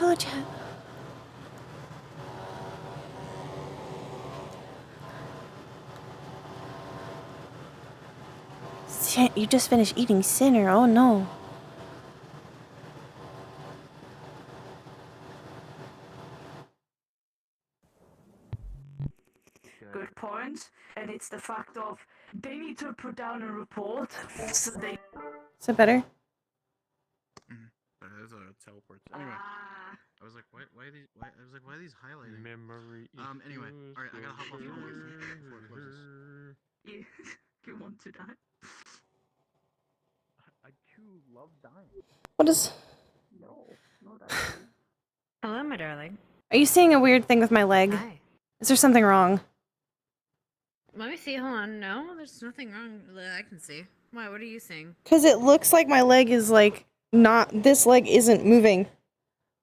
Hello, chat. You just finished eating Sinner. Oh no. Good point, and it's the fact of they need to put down a report so they. Is it better? There's a teleport. Anyway, I was like, why are these highlighting? Memory. Anyway, all right, I gotta hop off the before it closes. You want to die? I too love dying. What is? No, not actually. Hello, my darling. Are you seeing a weird thing with my leg? Hi. Is there something wrong? Let me see. Hold on. No, there's nothing wrong that I can see. Why? What are you seeing? Because it looks like my leg is like not. This leg isn't moving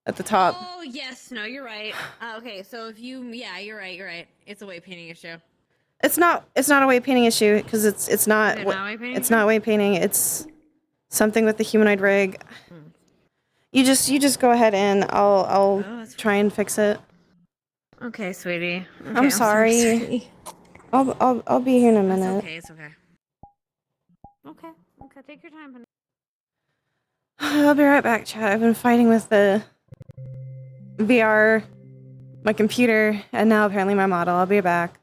at the top. Oh yes. No, you're right. Okay, so if you, yeah, you're right. You're right. It's a weight painting issue. It's not a weight painting issue because it's not. Is it not weight painting? It's not weight painting. It's something with the humanoid rig. You just go ahead and I'll try and fix it. Okay, sweetie. Okay, I'm sorry. I'll be here in a minute. It's okay. It's okay. Okay. Okay. Take your time, honey. I'll be right back, chat. I've been fighting with the VR, my computer, and now apparently my model. I'll be back.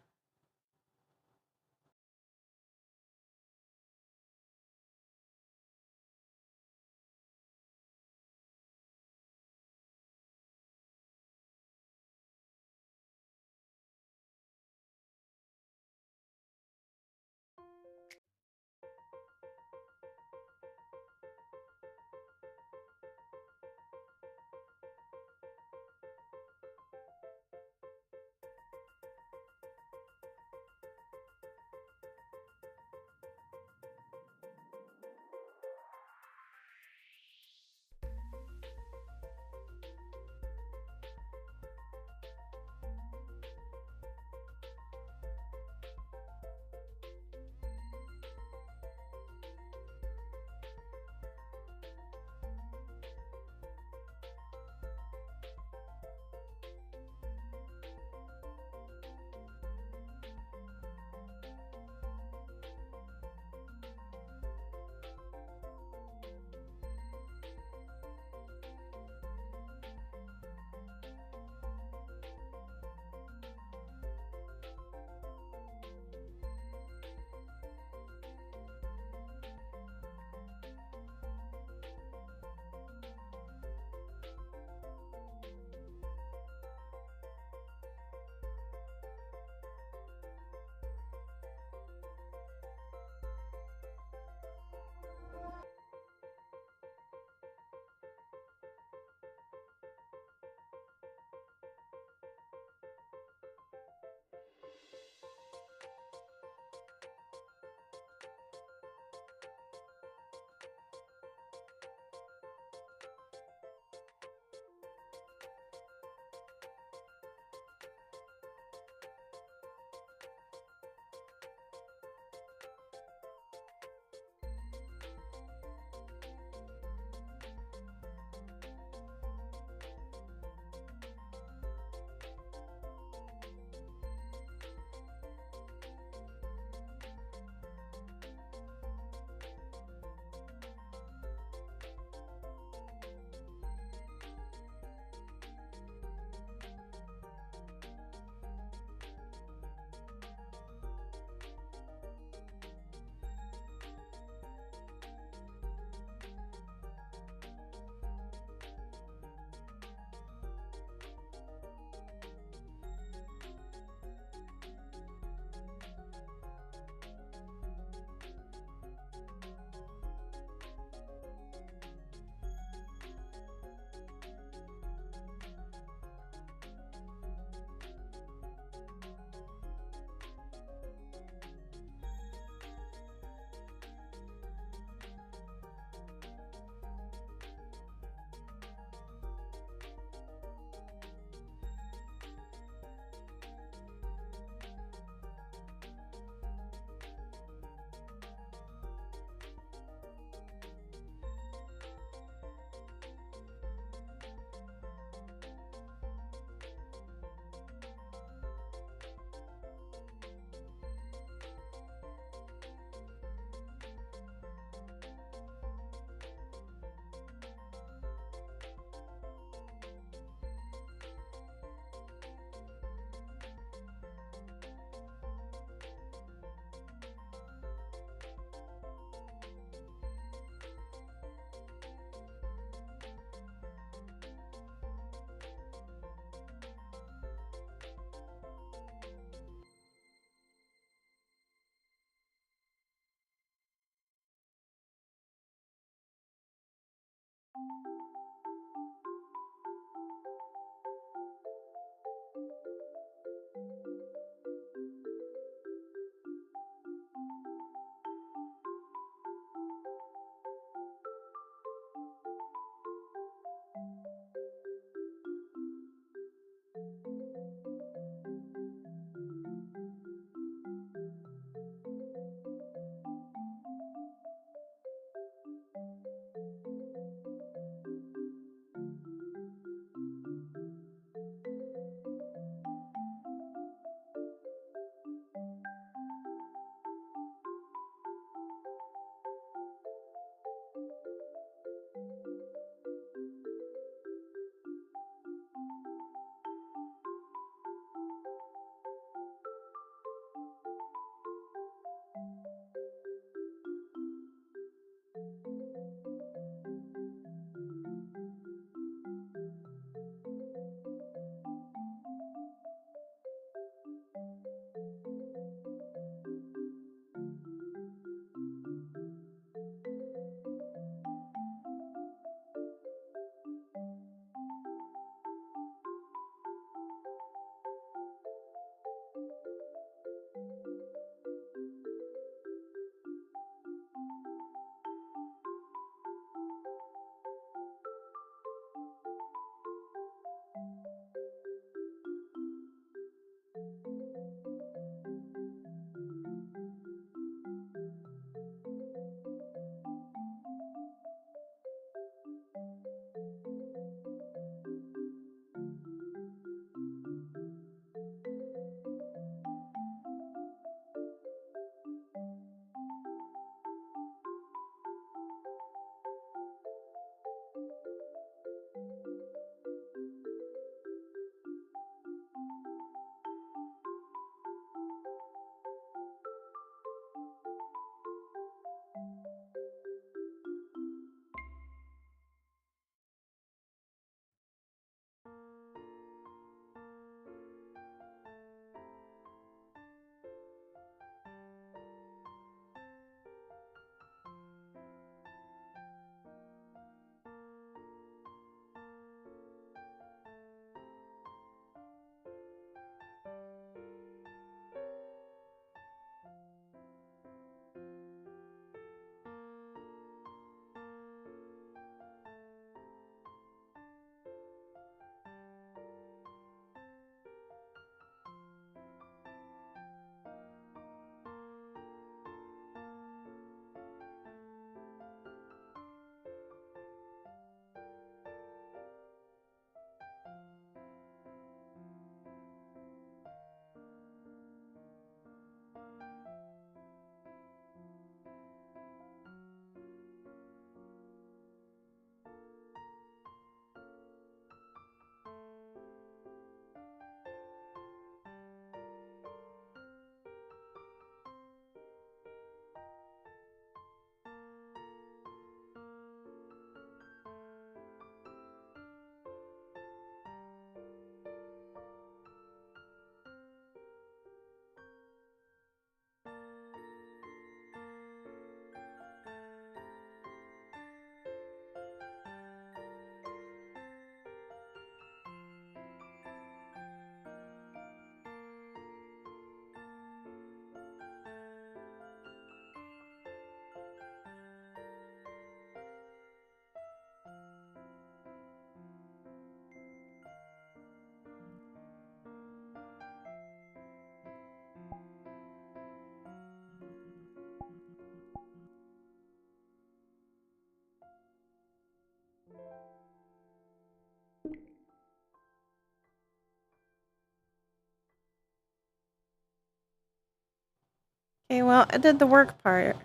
Okay, well, I did the work part.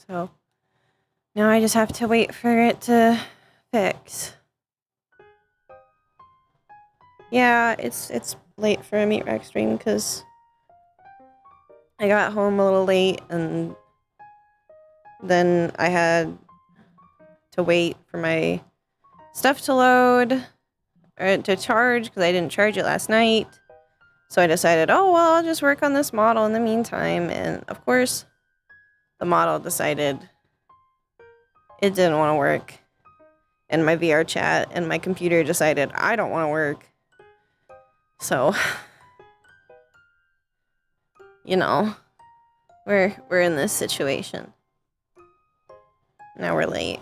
So now I just have to wait for it to fix. Yeah, it's late for a meat rack stream because I got home a little late and then I had to wait for my stuff to load or to charge because I didn't charge it last night. So I decided, oh, well, I'll just work on this model in the meantime. And of course, the model decided it didn't want to work. and my VR chat, and my computer decided I don't want to work. So, you know, we're in this situation. Now we're late.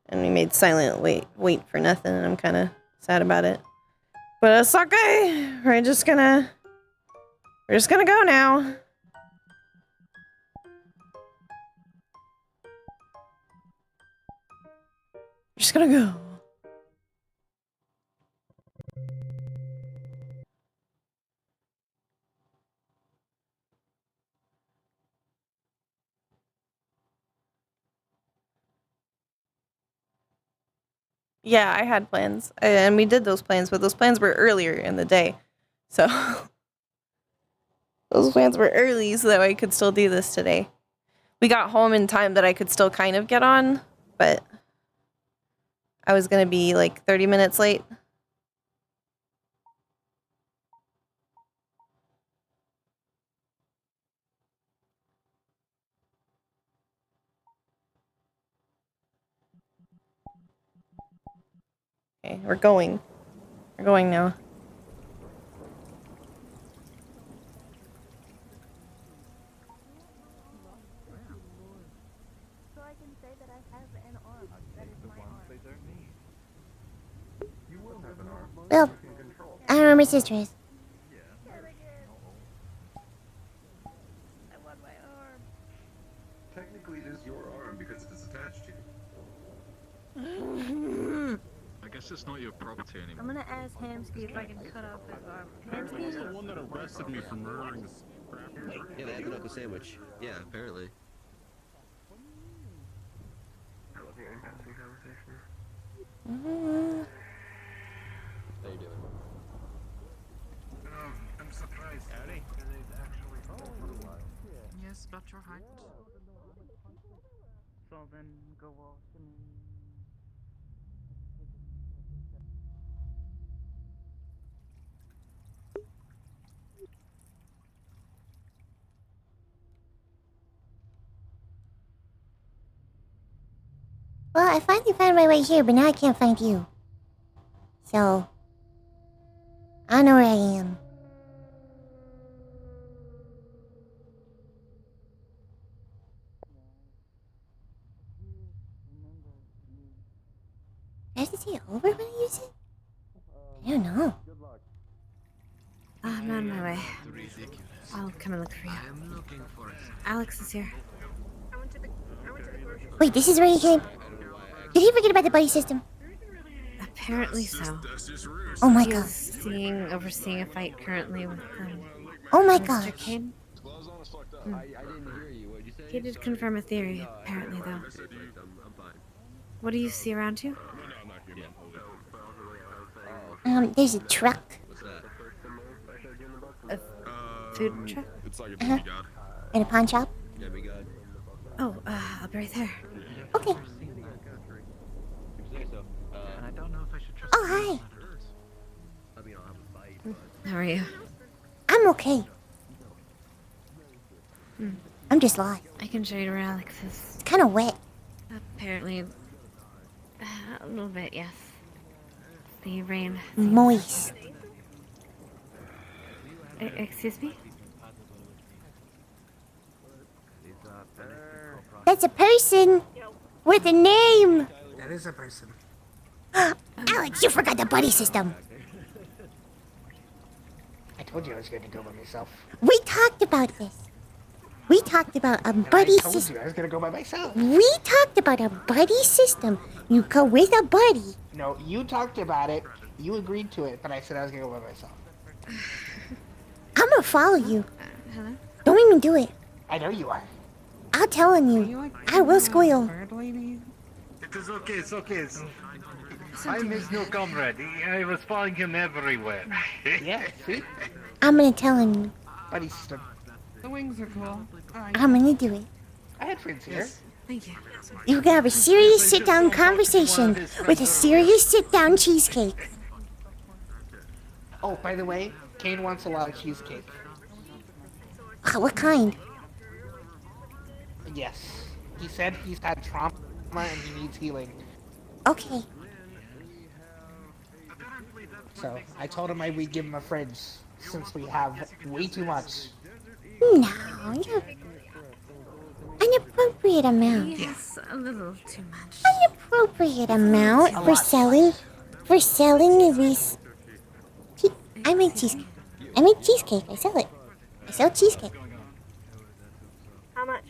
And we made silent wait for nothing, and I'm kind of sad about it. But it's okay. We're just gonna go now. We're just gonna go. Yeah, I had plans, and we did those plans, but those plans were earlier in the day. So, those plans were early so that I could still do this today. We got home in time that I could still kind of get on, but I was going to be like 30 minutes late. Okay, we're going. We're going now. So I can say that I have an arm. That is my arm. They don't need. You will have an arm. Well, You can control. I don't know where my sister is. I want my arm. Technically, it is your arm because it is attached to you. I guess it's not your property anymore. I'm gonna ask Hamsky if I can cut off his arm. He's the Hamsky? one that arrested me for murdering this crap. Yeah, they had the sandwich. Yeah, apparently. I love hearing passing conversations. How you doing? I'm surprised. Howdy. They've actually for a while. Yes, about your height. So then go off and... Well, I finally found my way here, but now I can't find you. So, I don't know where I am. Do I have to say it over when I use it? I don't know. I'm on my way. I'll come and look for you. I'm looking for it. Alex is here. Wait, this is where he came? Did he forget about the buddy system? Apparently so. Oh my He god. is overseeing a fight currently with Oh my Mr. gosh. Kane. I didn't hear you. What'd you say? He did confirm a theory, apparently though. I'm fine. What do you see around you? There's a truck. What's that? A food truck? It's like a Uh-huh. demigod. In a pawn shop. Yeah, we got. Oh, I'll be right there. Okay. You say so. I don't know if I should trust Oh, hi. I mean, I'll have a fight, but. How are you? I'm okay. I'm just lost. I can show you where Alex is. It's kind of wet. Apparently, a little bit, yes. The rain. Moist. Excuse me? That's a person with a name. That is a person. Alex, you forgot the buddy system. I told you I was going to go by myself. We talked about this. We talked about a buddy I told system. you I was going to go by myself. We talked about a buddy system. You go with a buddy. No, you talked about it. You agreed to it, but I said I was going to go by myself. I'm gonna follow you. Hello? Don't even do it. I know you are. I'm telling you. I will squeal. It is okay, it's okay. I'm his new comrade. I was following him everywhere. Yeah, see? I'm gonna tell him. Buddy system. The wings are cool. I'm gonna do it. I had friends here. Thank you. You're gonna have a serious sit-down conversation with a serious sit-down cheesecake. Oh, by the way, Kane wants a lot of cheesecake. What kind? Yes. He said he's had trauma and he needs healing. Okay. So I told him we'd give him a fridge since we have way too much. No, you're an appropriate amount. Yes, a little too much. An appropriate amount for selling. For selling these. I make cheesecake. I make cheesecake. I sell it. I sell cheesecake. How much?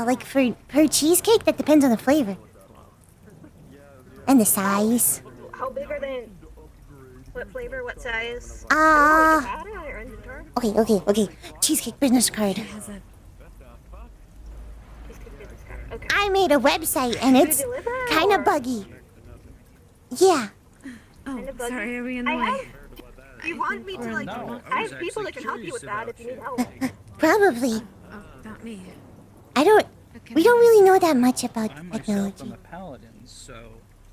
Like per cheesecake, that depends on the flavor. And the size. How big are they? What flavor? What size? Okay. Cheesecake business card. Okay. I made a website and it's kind of buggy. Yeah. Oh, sorry, are we in the way? Do you want me to, like, I have people that can help you with that if you need help. Probably. Oh, about me. We don't really know that much about technology. I'm a paladin, so...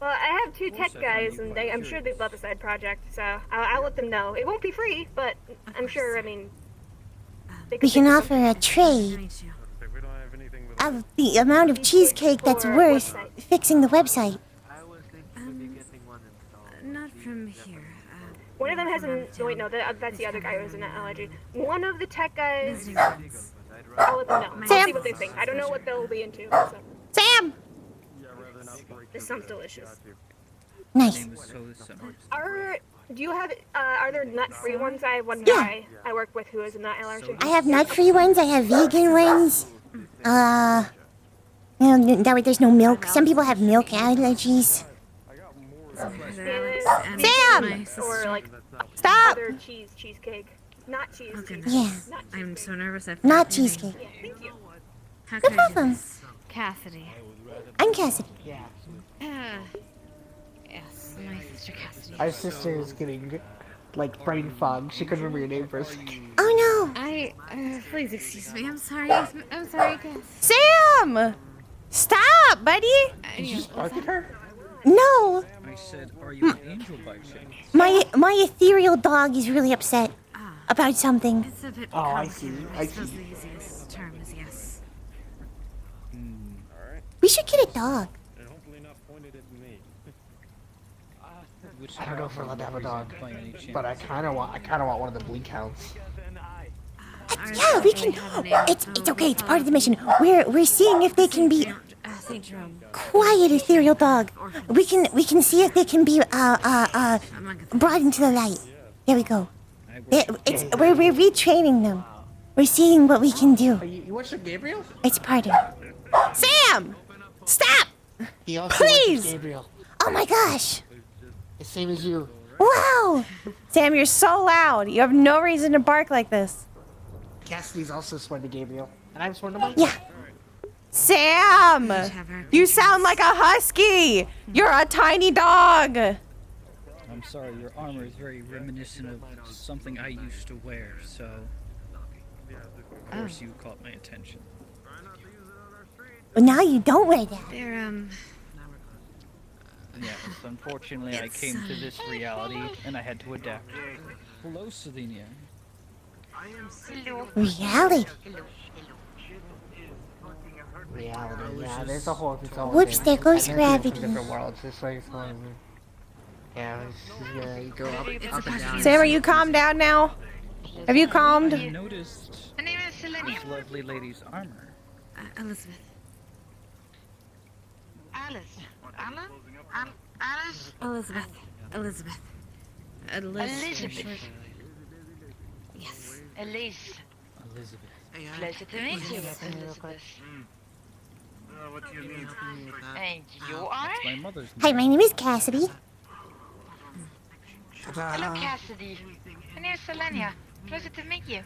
Well, I have 2 tech guys, and I'm sure they'd love a side project, so I'll let them know. It won't be free, but I'm sure, I mean... We can offer a trade of the amount of cheesecake that's worth fixing the website. Not from here. One of them has a... No, wait, no, that's the other guy who has an allergy. One of the tech guys... I'll let them know. Sam! I'll see what they think. I don't know what they'll be into, so... Sam! This sounds delicious. Nice. Do you have, are there nut-free ones? I have one guy I work with who has a nut allergy. I have nut-free ones, I have vegan ones. That way there's no milk. Some people have milk allergies. Sam! Or, like, Stop! other cheesecake. Not cheese. Yeah. I'm so nervous. Not cheesecake. Yeah, thank you. How No can I do problem. this? Cassidy. I'm Cassidy. Yeah. Yes, my sister Cassidy. Our sister is getting, like, brain fog. She couldn't remember your name for a second. Oh no! Please excuse me. I'm sorry. I'm sorry, Cass. Sam! Stop, buddy! Did you just bark at her? No! I said, are you an angel by chance? My ethereal dog is really upset about something. It's a bit Oh, I complicated. see. I suppose see. the easiest term is yes. We should get a dog. I don't know if we're allowed to have a dog, but I kind of want one of the bleak hounds. Yeah, we can. It's okay. It's part of the mission. We're seeing if they can be St. Jerome. quiet ethereal dog. We can see if they can be brought into the light. There we go. We're retraining them. We're seeing what we can do. You watched Gabriel? It's part of. Sam, stop! He also Please! watches Gabriel. Oh my gosh! The same as you. Wow! Sam, you're so loud. You have no reason to bark like this. Cassidy's also sworn to Gabriel, and I've sworn to Mike. Yeah. Sam! You sound like a husky! You're a tiny dog! I'm sorry, your armor is very reminiscent of something I used to wear, so... Of course you caught my attention. But now you don't wear that. They're, Yes, unfortunately I came to this reality, and I had to adapt. Hello, Selenia. Reality. Reality, yeah, there's a whole Whoops, thing. there goes I never seen gravity. some different worlds, it's like, yeah, you go up and down. Sam, are you calmed down now? Have you calmed? I noticed My name is Selenia. this lovely lady's armor. Elizabeth. Alice. Alice? Elizabeth. Elizabeth. Elizabeth. Yes. Elise. Elizabeth. Pleasure to meet you, Elizabeth. What do you need? And you are? That's my mother's name. Hi, my name is Cassidy. Hello, Cassidy. My name is Selenia. Pleasure to meet you.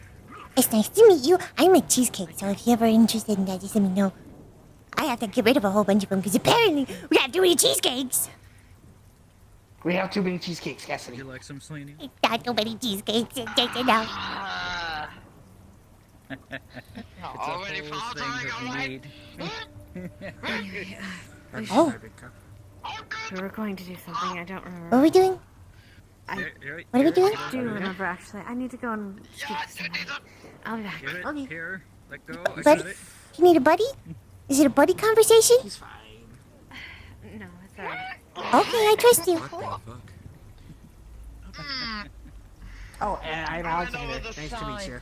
It's nice to meet you. I make cheesecake, so if you're ever interested in that, just let me know. I have to get rid of a whole bunch of them because apparently we have too many cheesecakes. We have too many cheesecakes, Cassidy. Would you like some, Selenia? Not too many cheesecakes. Take it out. It's a whole thing that you need. Oh, We were going to do something. I don't remember. what are we doing? Here, What are we doing? I do remember, actually. I need to go and speak to someone. I'll be back. Give it Okay. here. Let go. I Bud, got it. you need a buddy? Is it a buddy conversation? He's fine. No, it's alright. Okay, I trust you. What the fuck? Oh, and I'm Alex. over the Nice to meet side. you.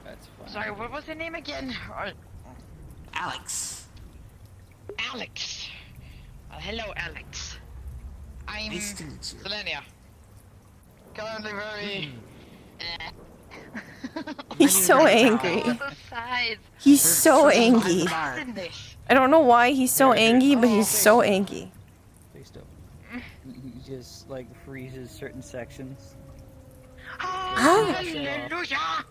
That's fine. Sorry, what was your name again? Alex. Alex. Hello, Alex. I'm Nice to meet you. Selenia. Currently very... He's so angry. Over the side. He's so angry. In this. I don't know why he's so angry, but he's so angry. Stay still. He just like freezes certain sections. Oh. Hallelujah!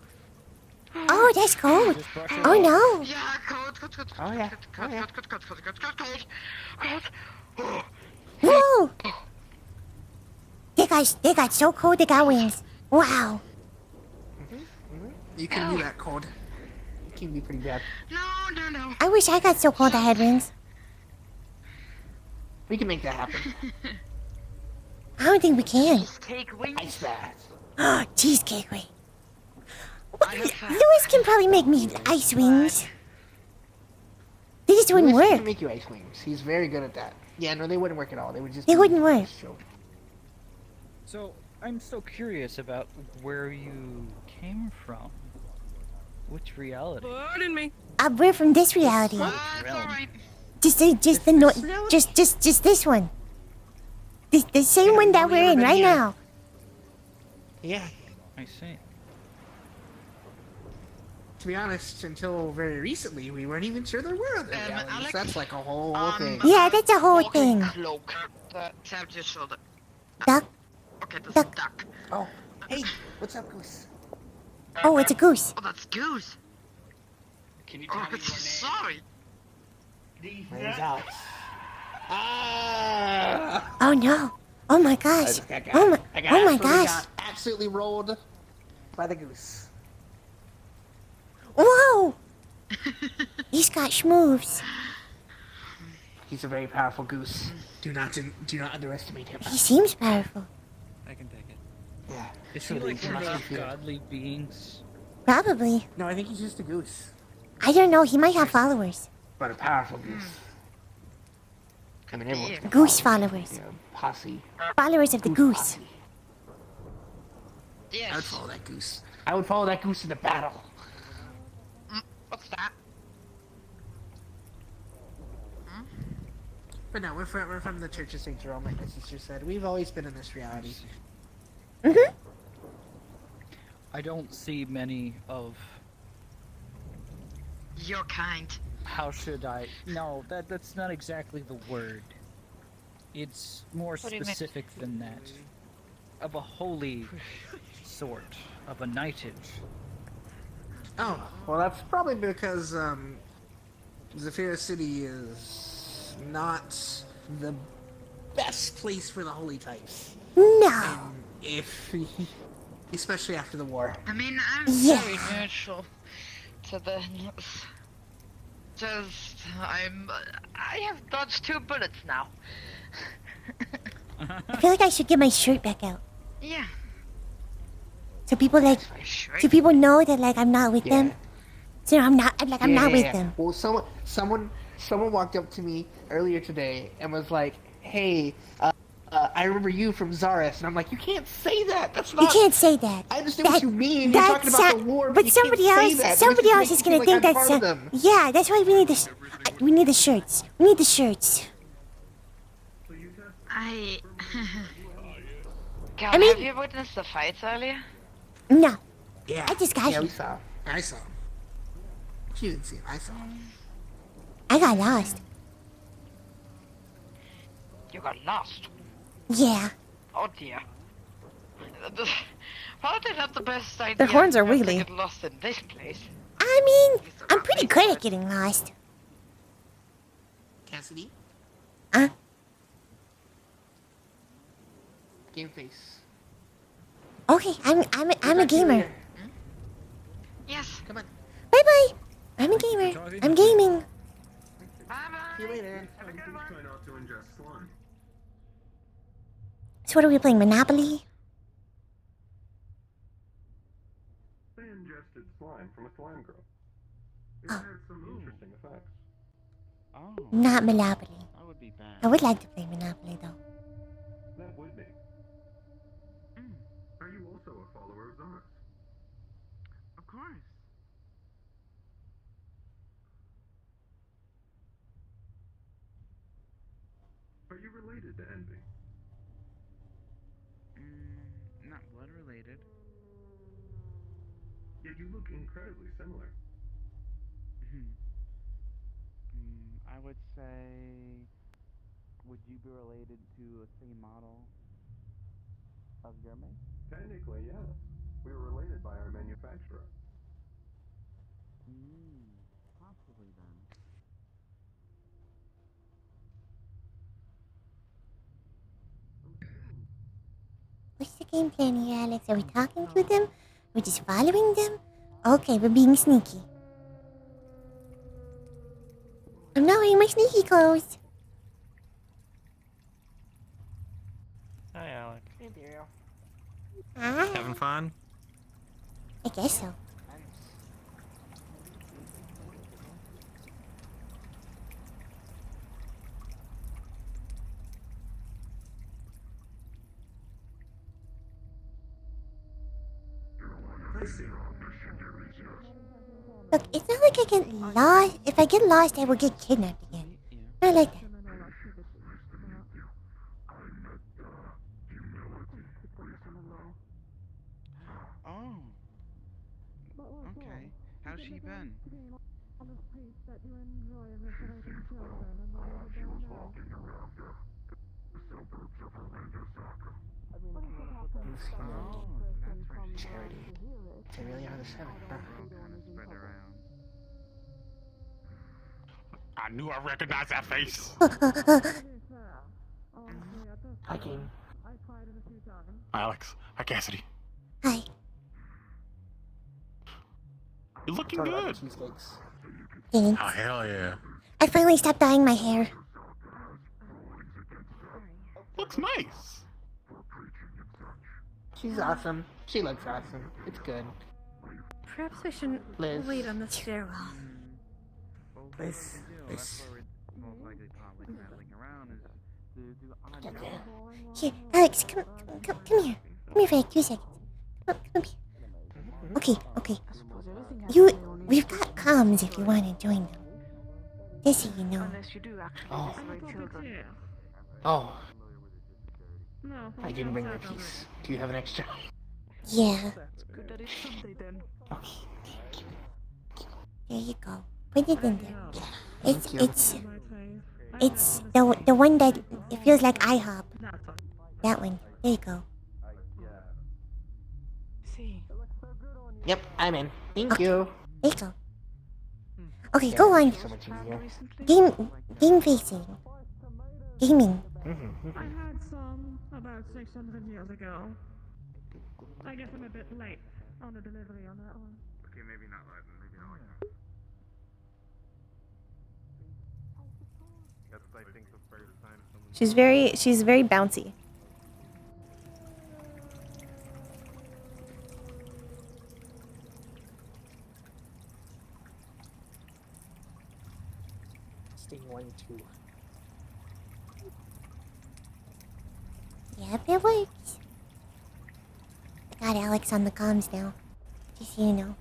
Oh, that's cold. Just brush it Oh off. no. Yeah, cold. Oh yeah. Cold. Whoa. They got so cold they got wings. Wow. You can do that cold. It can be pretty bad. No. I wish I got so cold I had wings. We can make that happen. I don't think we can. Take wings. Ice bath. Cheesecake wing. Louis can probably make me ice wings. They just wouldn't Louis work. can make you ice wings. He's very good at that. Yeah, no, they wouldn't work at all. They would just. They be wouldn't work. show. So I'm still curious about where you came from. Which reality? Pardon me. We're from this reality. Realm. Just this one. The same one that we're in right now. Yeah. I see. To be honest, until very recently, we weren't even sure there were other realities. Alex, That's like a whole thing. Yeah, that's a whole walking thing. Cloak. Tap your shoulder. Duck. Okay, that's Duck. duck. Oh, hey, what's up, Goose? Oh, it's a goose. Oh, that's goose. Can you Oh, tell me it's your name? sorry. My name's Alex. Ah! Oh no. Oh my gosh. I got Oh my absolutely gosh. got absolutely rolled by the goose. Whoa. He's got schmoves. He's a very powerful goose. Do not underestimate him. He seems powerful. I can take it. Yeah. Is he like one of those godly beings? Probably. No, I think he's just a goose, I don't know. He might have followers. but a powerful goose. I mean, everyone's got Goose followers. followers. Yeah, posse. Followers of the goose. Posse. I would Yes. follow that goose. I would follow that goose into battle. What's that? But no, we're from the Church of St. Jerome, like my sister said. We've always been in this reality. Mhm. I don't see many of. Your kind. How should I? No, that's not exactly the word. It's more What do you mean? specific than that. Of a holy sort, of a knightage. Oh, well, that's probably because Zephyr City is not the best place for the holy types. No. If, especially after the war. I mean, I'm Yeah. very neutral to the. Just, I have dodged 2 bullets now. I feel like I should get my shirt back out. Yeah. So people like, Sure. so people know that like I'm not with Yeah. them. So I'm not with them. Well, someone walked up to me earlier today and was like, "Hey, I remember you from Zaris," and I'm like, "You can't say that. That's not." You can't say that. I understand what you mean. You're That's talking about the war, but you somebody can't else, say that. somebody It else just is gonna makes me think feel like that's. I'm part of them. Yeah, that's why we need this. We need the shirts. We need the shirts. I. God, I mean- have you witnessed the fights earlier? No, Yeah. I just got Yeah, here. we saw. I saw. She didn't see him. I saw. I got lost. You got lost. Yeah. Oh dear. Probably not the best idea. horns are not to wiggly. Get lost in this place. I mean, I'm pretty good at getting lost. Cassidy. Huh? Game face. Okay, I'm a gamer. Yes. Come on. Bye bye. I'm a gamer. I'm gaming. See you later. Try not to ingest slime. So what are we playing? Monopoly? They ingested fermented slime from a slime growth. It had some interesting effects. Oh. Not Monopoly. That would be bad. I would like to play Monopoly though. That would be. Are you also a follower of Zara's? Of course. Are you related to Envy? Not blood related. Yet you look incredibly similar. I would say, would you be related to a same model of your make? Technically, yes. We were related by our manufacturer. Possibly then. What's the game plan here, Alex? Are we talking to them? We're just following them? Okay, we're being sneaky. I'm not wearing my sneaky clothes. Hi, Alex. Hey, Daryl. Ah, Having fun? I guess so. I see. Look, it's not like I get lost. If I get lost, I will get kidnapped again. I like that. Oh. Okay. How's she been? Charity. They really are the seven, huh? Kind of spread around. I knew I recognized that face. Hi, King. Alex. Hi, Cassidy. Hi. You're looking Talking about good. the cheesecakes. Thanks. Oh, hell yeah. I finally stopped dyeing my hair. Looks nice. She's awesome. She looks awesome. It's good. Perhaps I shouldn't Liz. wait on the stairwell. Liz. That's Liz. where we're most likely probably traveling around is to do odd Get jobs. there. Here, Alex, come here. Come here for like 2 seconds. Come here. Okay. We've got comms if you want to join them. Just so you know. Unless you do actually Oh. separate children. Oh, No. I didn't bring my piece. Do you have an extra? Yeah. It's good that it's Sunday then. Okay. There you go. Put it in there. It's Thank you. it's the one that it feels like IHOP. That one. There you go. See. Yep, I'm in. Thank you. There you go. Okay, go on. So much easier. Game facing. Gaming. I had some about 600 years ago. I guess I'm a bit late on the delivery on that one. Okay, maybe not like that. That's I think the first time someone. She's very bouncy. Sting 1, 2. Yep, it works. I got Alex on the comms now. Just so you know.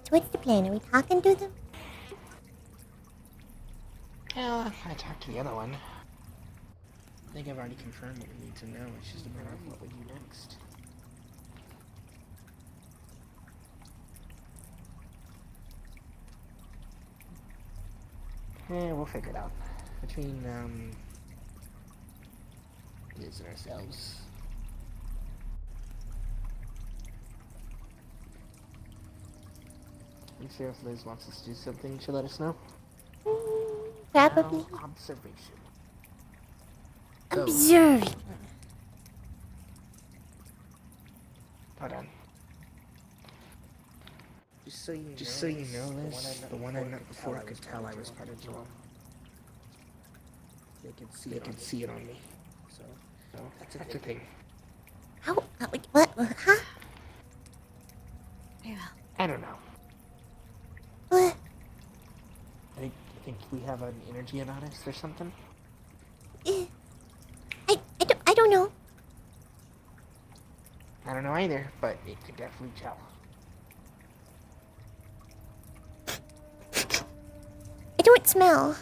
So what's the plan? Are we talking to them? Well, I talked to the other one. I think I've already confirmed what we need to know. It's just a matter of what we do next. We'll figure it out. Between, Liz and ourselves. I'm sure if Liz wants us to do something, she'll let us know. Probably. Now, observation. Observing. Hold on. Just so you know, Liz, the one I met before could tell I was part of Joel. they can see it on me. So that's a thing. How? What? Huh? Yeah. I don't know. What? I think we have an energy about us or something. I don't know. I don't know either, but it could definitely tell. I don't smell.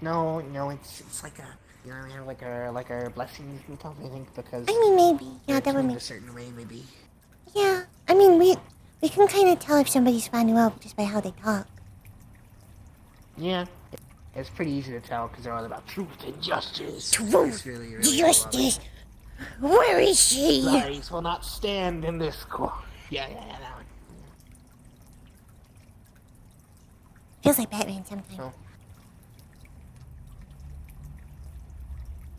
No, it's like a, you know, we have like our blessings and stuff. I think because I mean, maybe. Yeah, that would tuned make. a certain way, maybe. Yeah. I mean, we can kind of tell if somebody's fine well just by how they talk. Yeah, it's pretty easy to tell because they're all about truth and justice. Truth, It's really justice. Where is she? Lies will not stand in this court. Yeah, that one. Feels like Batman sometimes. So,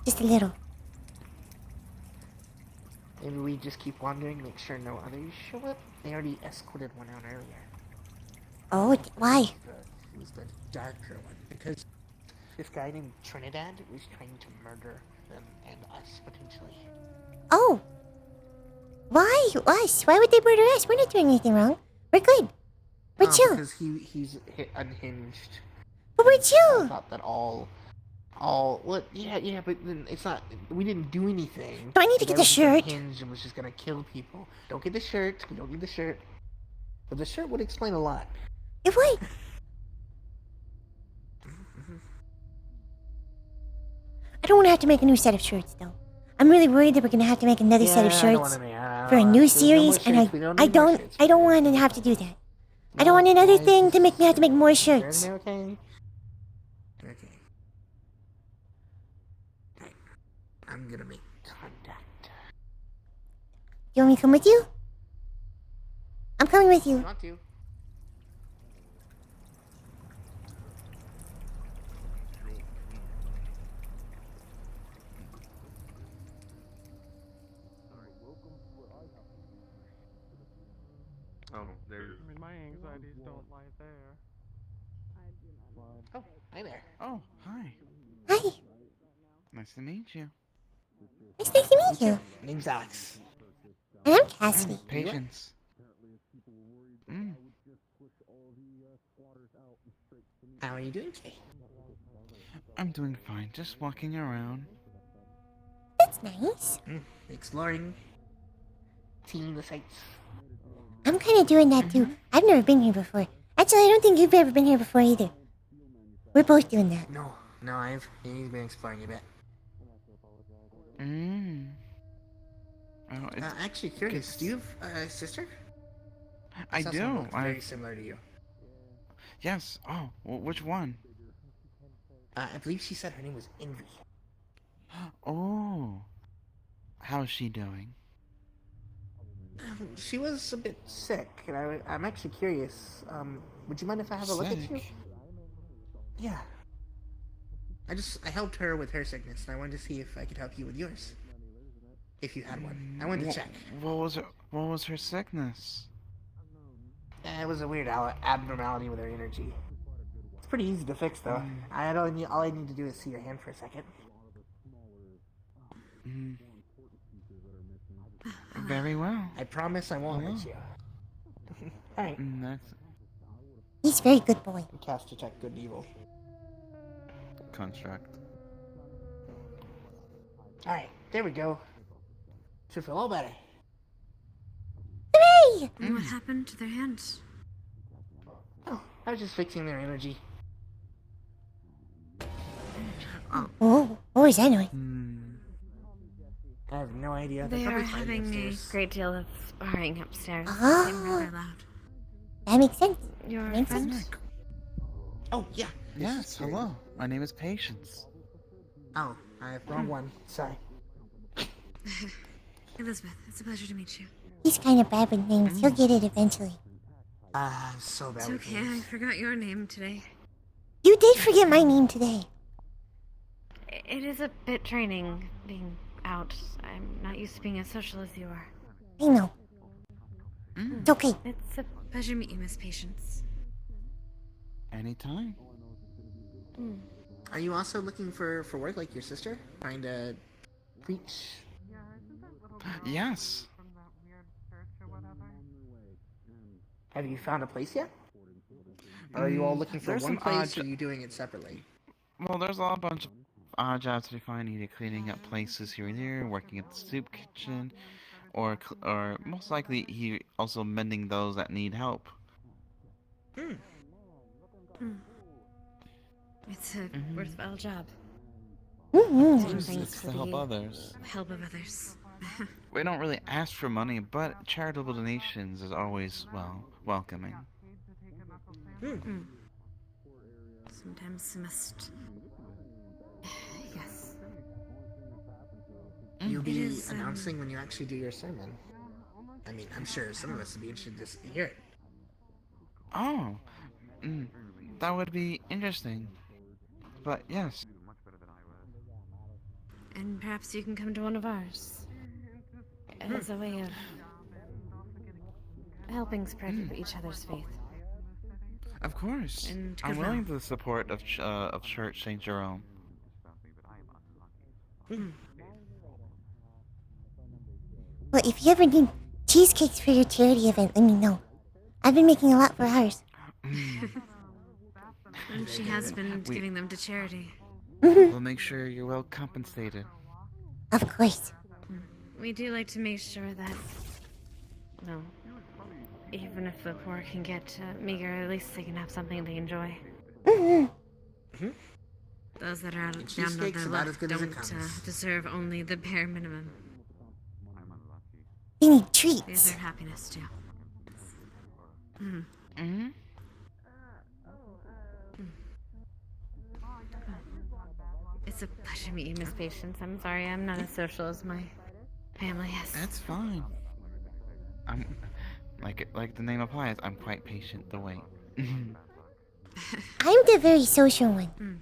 Just a little. maybe we just keep wandering, make sure no others show up. They already escorted one out earlier. Oh, why? It was the darker one. Because this guy named Trinidad was trying to murder them and us, potentially. Oh. Why us? Why would they murder us? We're not doing anything wrong. We're good. We're chill. Because he's unhinged. But we're chill. I thought that all, what? Yeah, but then it's not, we didn't do anything. Do I need to get the shirt? Unhinged and was just gonna kill people. Don't get the shirt, we don't need the shirt. But the shirt would explain a lot. It would. I don't want to have to make a new set of shirts, though. I'm really worried that we're gonna have to make another set of shirts for a new series, and I don't want to have to do that. I don't want another thing to make me have to make more shirts. Okay. I'm gonna make contact. You want me to come with you? I'm coming with you. Want to? Oh, there's. I mean, my anxieties don't lie there. Oh, hi there. Oh, hi. Hi. Nice to meet you. It's nice to meet you. Name's Alex. And I'm Cassidy. Patience. How are you doing today? I'm doing fine, just walking around. That's nice. Exploring. Seeing the sights. I'm kind of doing that too. I've never been here before. Actually, I don't think you've ever been here before either. We're both doing that. No, he's been exploring a bit. Oh, actually curious, do you have a sister? I do. Very similar to you. Yes. Oh, which one? I believe she said her name was Envy. Oh. How's she doing? She was a bit sick, and I'm actually curious. Would you mind if I have a look at you? Yeah. I helped her with her sickness, and I wanted to see if I could help you with yours. If you had one. I wanted to check. What was her sickness? It was a weird abnormality with her energy. It's pretty easy to fix, though. All I need to do is see your hand for a second. Very well. I promise I won't hurt you. Alright. He's a very good boy. Cast Detect Good and Evil. Construct. Alright, there we go. Should feel all better. Hooray! What happened to their hands? Oh, I was just fixing their energy. Oh, what was that noise? I have no idea. They They're are probably fighting having a upstairs. great deal of sparring upstairs. Ah. They seem rather loud. That makes sense. Your Makes friend? sense. Oh, yeah. Yes, hello. My name is Patience. Oh, I have wrong one. Sorry. Elizabeth, it's a pleasure to meet you. He's kind of bad with names. He'll get it eventually. I'm so bad It's with okay, names. I forgot your name today. You did forget my name today. It is a bit draining being out. I'm not used to being as social as you are. I know. It's okay. It's a pleasure to meet you, Miss Patience. Anytime. Are you also looking for work like your sister? Trying to preach? Yes. Have you found a place yet? Or are you all looking for There's one some odd place, or are you doing it separately? Well, there's a bunch of odd jobs we find, either cleaning up places here and there, working at the soup kitchen, or most likely he also mending those that need help. It's a worthwhile job. Mm-hmm. Doing things It's for to help the others. help of others. We don't really ask for money, but charitable donations is always, well, welcoming. Sometimes you must. Yes. You'll be It is, announcing when you actually do your sermon. I mean, I'm sure some of us would be interested to hear it. Oh, that would be interesting. But yes. And perhaps you can come to one of ours. As a way of helping spread each other's faith. Of course. And I'm goodwill. willing to the support of Church St. Jerome. Well, if you ever need cheesecakes for your charity event, let me know. I've been making a lot for ours. And she has been giving them to charity. We'll make sure you're well compensated. Of course. We do like to make sure that, well, even if the poor can get meager, at least they can have something they enjoy. Those that are down on cheesecake's their about luck as good as it don't comes. deserve only the bare minimum. They need They treats. deserve happiness too. It's a pleasure to meet you, Miss Patience. I'm sorry, I'm not as social as my family is. That's fine. I'm like the name applies. I'm quite patient to wait. I'm the very social one.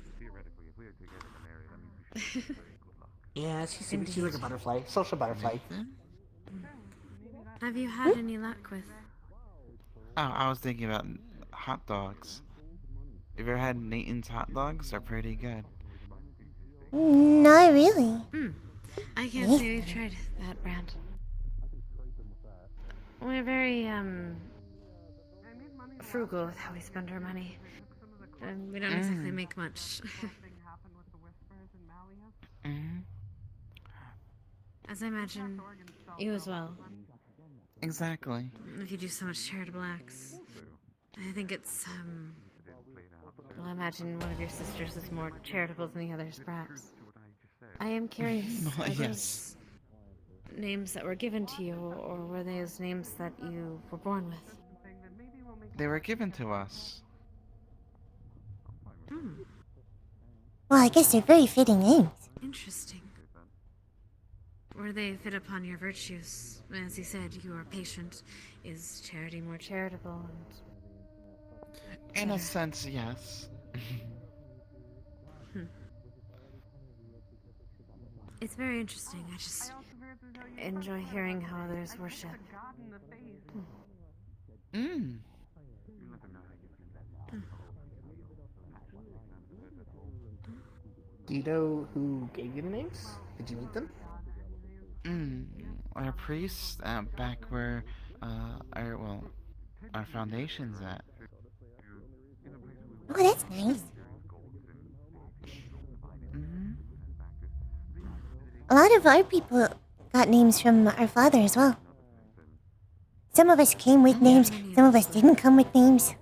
Yeah, she's like a butterfly, social butterfly. Have you had any luck with? Oh, I was thinking about hot dogs. Have you ever had Nathan's hot dogs? They're pretty good. Not really. I can't say we've tried that brand. We're very frugal with how we spend our money. And we don't exactly make much. As I imagine, you as well. Exactly. If you do so much charitable acts, I think it's well, I imagine one of your sisters is more charitable than the others, perhaps. I am curious. Are Yes. those names that were given to you, or were those names that you were born with? They were given to us. Well, I guess they're very fitting names. Interesting. Or they fit upon your virtues. As you said, you are patient. Is charity more charitable? In a sense, yes. It's very interesting. I just enjoy hearing how others worship. Do you know who gave you the names? Did you meet them? Our priest back where our foundation's at. Oh, that's nice. A lot of our people got names from our father as well. Some of us came with names, some of us didn't come with names.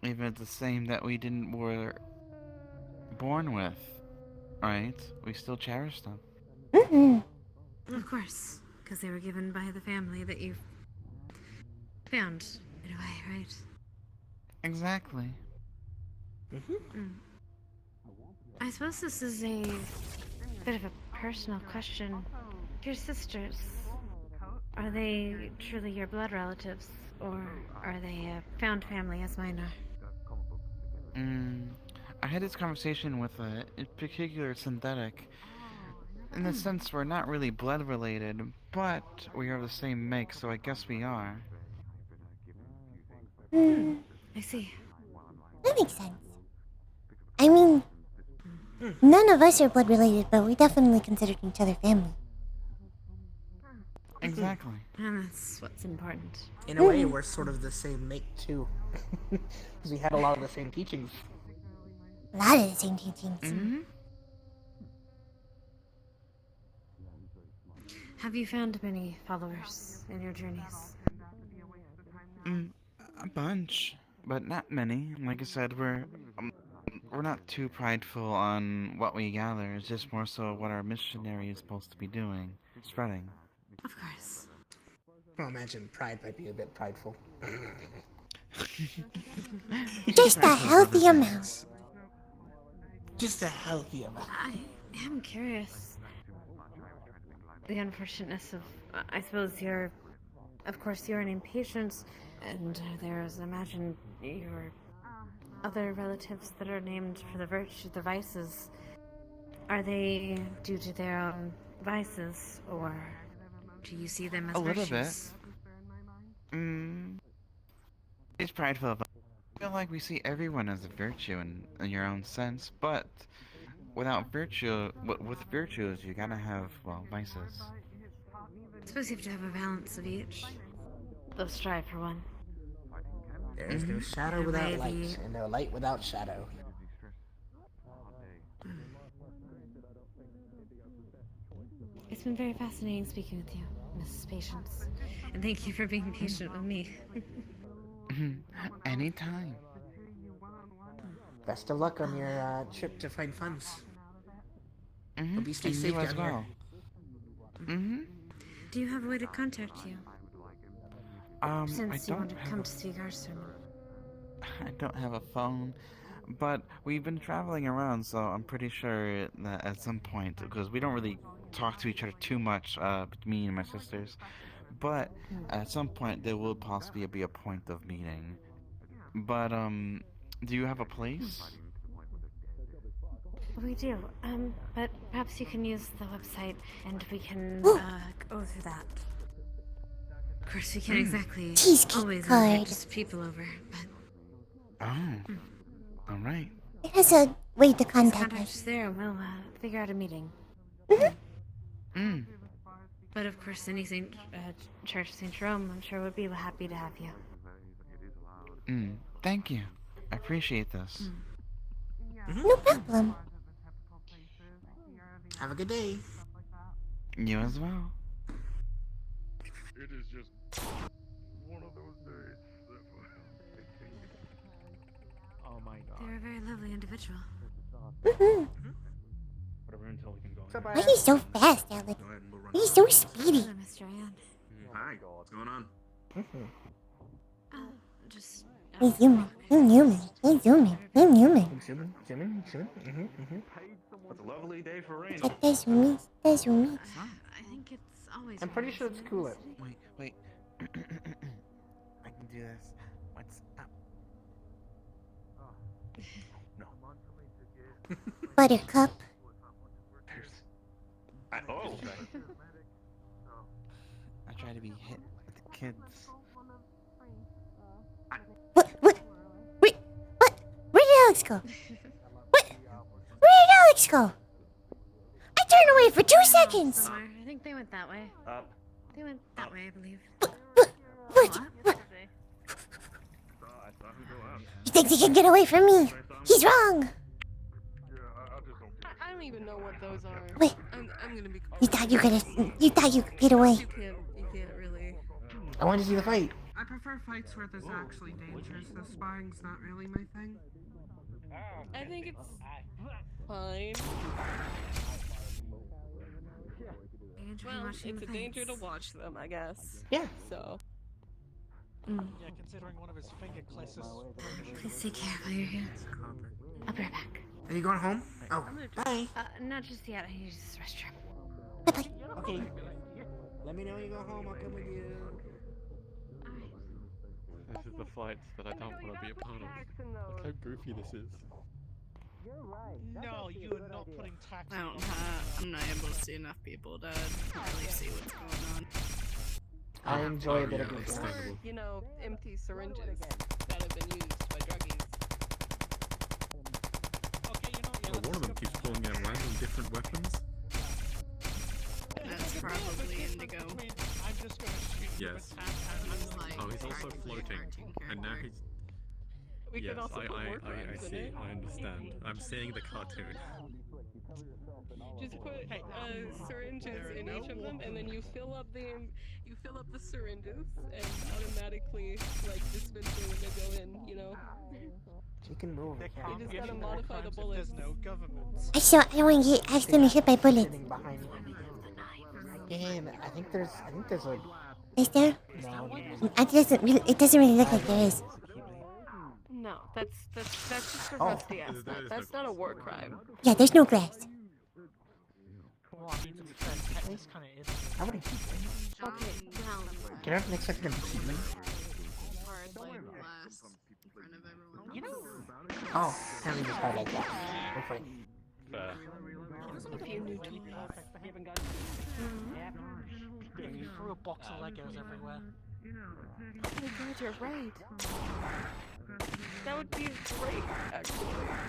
Even if it's the same that we were born with, right? We still cherish them. Of course, because they were given by the family that you found, in a way, right? Exactly. I suppose this is a bit of a personal question. Your sisters, are they truly your blood relatives, or are they a found family as mine are? I had this conversation with a particular synthetic. In the sense, we're not really blood related, but we are the same make, so I guess we are. I see. That makes sense. I mean, none of us are blood related, but we definitely considered each other family. Exactly. And that's what's important. In a way, we're sort of the same make too, because we had a lot of the same teachings. A lot of the same teachings. Have you found many followers in your journeys? A bunch, but not many. Like I said, we're not too prideful on what we gather. It's just more so what our missionary is supposed to be doing, spreading. Of course. Well, imagine pride might be a bit prideful. Just a healthy amount. Just a healthy amount. I am curious. The unfortunateness of, I suppose of course you're named Patience, and there's, imagine, your other relatives that are named for the vices. Are they due to their own vices, or do you see them as A little virtues? bit. It's prideful, but I feel like we see everyone as a virtue in your own sense, but without virtue, with virtues, you gotta have, well, vices. I suppose you have to have a balance of each. They'll strive for one. There is no shadow without light, and no light without shadow. It's been very fascinating speaking with you, Mrs. Patience. And thank you for being patient with me. Anytime. Best of luck on your trip to find funds. Hope you stay And safe you as down well. Do you have a way to contact you? Since you want to come to see Garson. I don't have a phone, but we've been traveling around, so I'm pretty sure that at some point, because we don't really talk to each other too much, me and my sisters, but at some point there will possibly be a point of meeting. But, do you have a place? We do, but perhaps you can use the website and we can go through that. Of course, we can't exactly always invite just people over, but... Alright. It has a way to contact Contact us. us there and we'll figure out a meeting. But of course, any Church of St. Jerome, I'm sure would be happy to have you. Thank you. I appreciate this. No problem. Have a good day. You as well. It is just one of those days. Oh my god. They're a very lovely individual. Whatever until we can go. Why are you so fast, Alec? He's so speedy. Hello, Mr. Ann. Hi, what's going on? Just... He's human. He's human. He's human. He's human. Human. It's a lovely day for rain. That's me. That's me. I think it's always... I'm pretty sure it's cooler. Wait. I can do this. What's up? Buttercup. Oh! I try to be hit with the kids. What? Wait, what? Where did Alex go? What? Where did Alex go? I turned away for 2 seconds. Somewhere. I think they went that way. Up. They went that way, I believe. What? He thinks he can get away from me. He's wrong. I don't even know what those are. Wait. I'm gonna be. You thought you could get away. You can't really. I wanted to see the fight. I prefer fights where there's actually danger, so sparring's not really my thing. I think it's fine. Well, it's a danger to watch them, I guess. Yeah. So. Yeah, considering one of his finger classes. Please take care while you're here. I'll be right back. Are you going home? Oh, bye. Not just yet. I need to use the restroom. Okay. Let me know when you go home. I'll come with you. This is the fight that I don't want to be a part of. Look how goofy this is. No, you are not putting tax. I'm not able to see enough people to really see what's going on. I enjoy a bit of Or, goofy. you know, empty syringes that have been used by druggies. Well, one of them keeps pulling out random different weapons. That's probably Indigo. I'm just gonna shoot you Yes. with tap like, Oh, he's also floating, and now he's. We Yes, could also put war crimes in see. it. I understand. I'm seeing the cartoon. Just put syringes in each of them, and then you fill up the syringes, and automatically like dispense them when they go in. You know. She can move. You just gotta modify the bullets. There's no government. I don't want to get accidentally hit by bullets. Sitting behind me. And I think there's a. Is there? No. It doesn't really look like there is. No, that's just a rusty ass nut. That's not a war crime. Yeah, there's no grass. Well, I mean, to be fair, at least kind of is. I wouldn't keep it. Okay, well. Can I have next second keep them? You know. Oh, can't leave this part like that. We're fine. Fair. If you knew too. If you threw a box of Legos everywhere. Oh my god, you're right. That would be great, actually.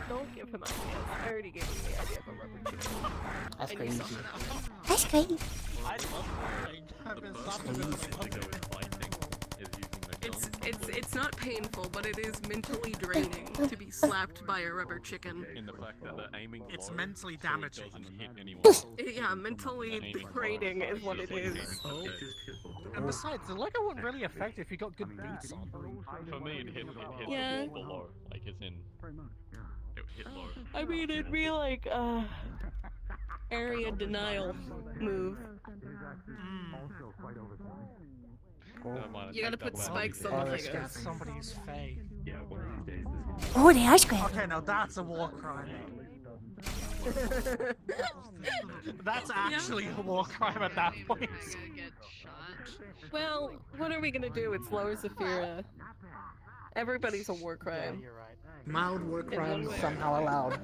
Don't give him ideas. I already gave him the idea of a rubber chicken. That's And crazy. you saw that. That's great. I love that. I've been stopping It's not painful, but it is mentally draining to be slapped by a rubber chicken. In the fact that they're aiming. It's mentally damaging. Doesn't hit anyone. Yeah, mentally draining is what it is. And besides, the Lego wouldn't really affect if you got good beats on. For me, it hit Yeah. the below, like it's in. It hit low. I mean, it'd be like area denial move. You gotta put spikes on the Let's get Legos. somebody's face. Yeah, one of these days. Oh, they are square. Okay, now that's a war crime. That's actually a war crime at that point. Well, what are we gonna do? It's Lower Zafira. Everybody's a war crime. You're right. Mild war In one crimes way. somehow allowed.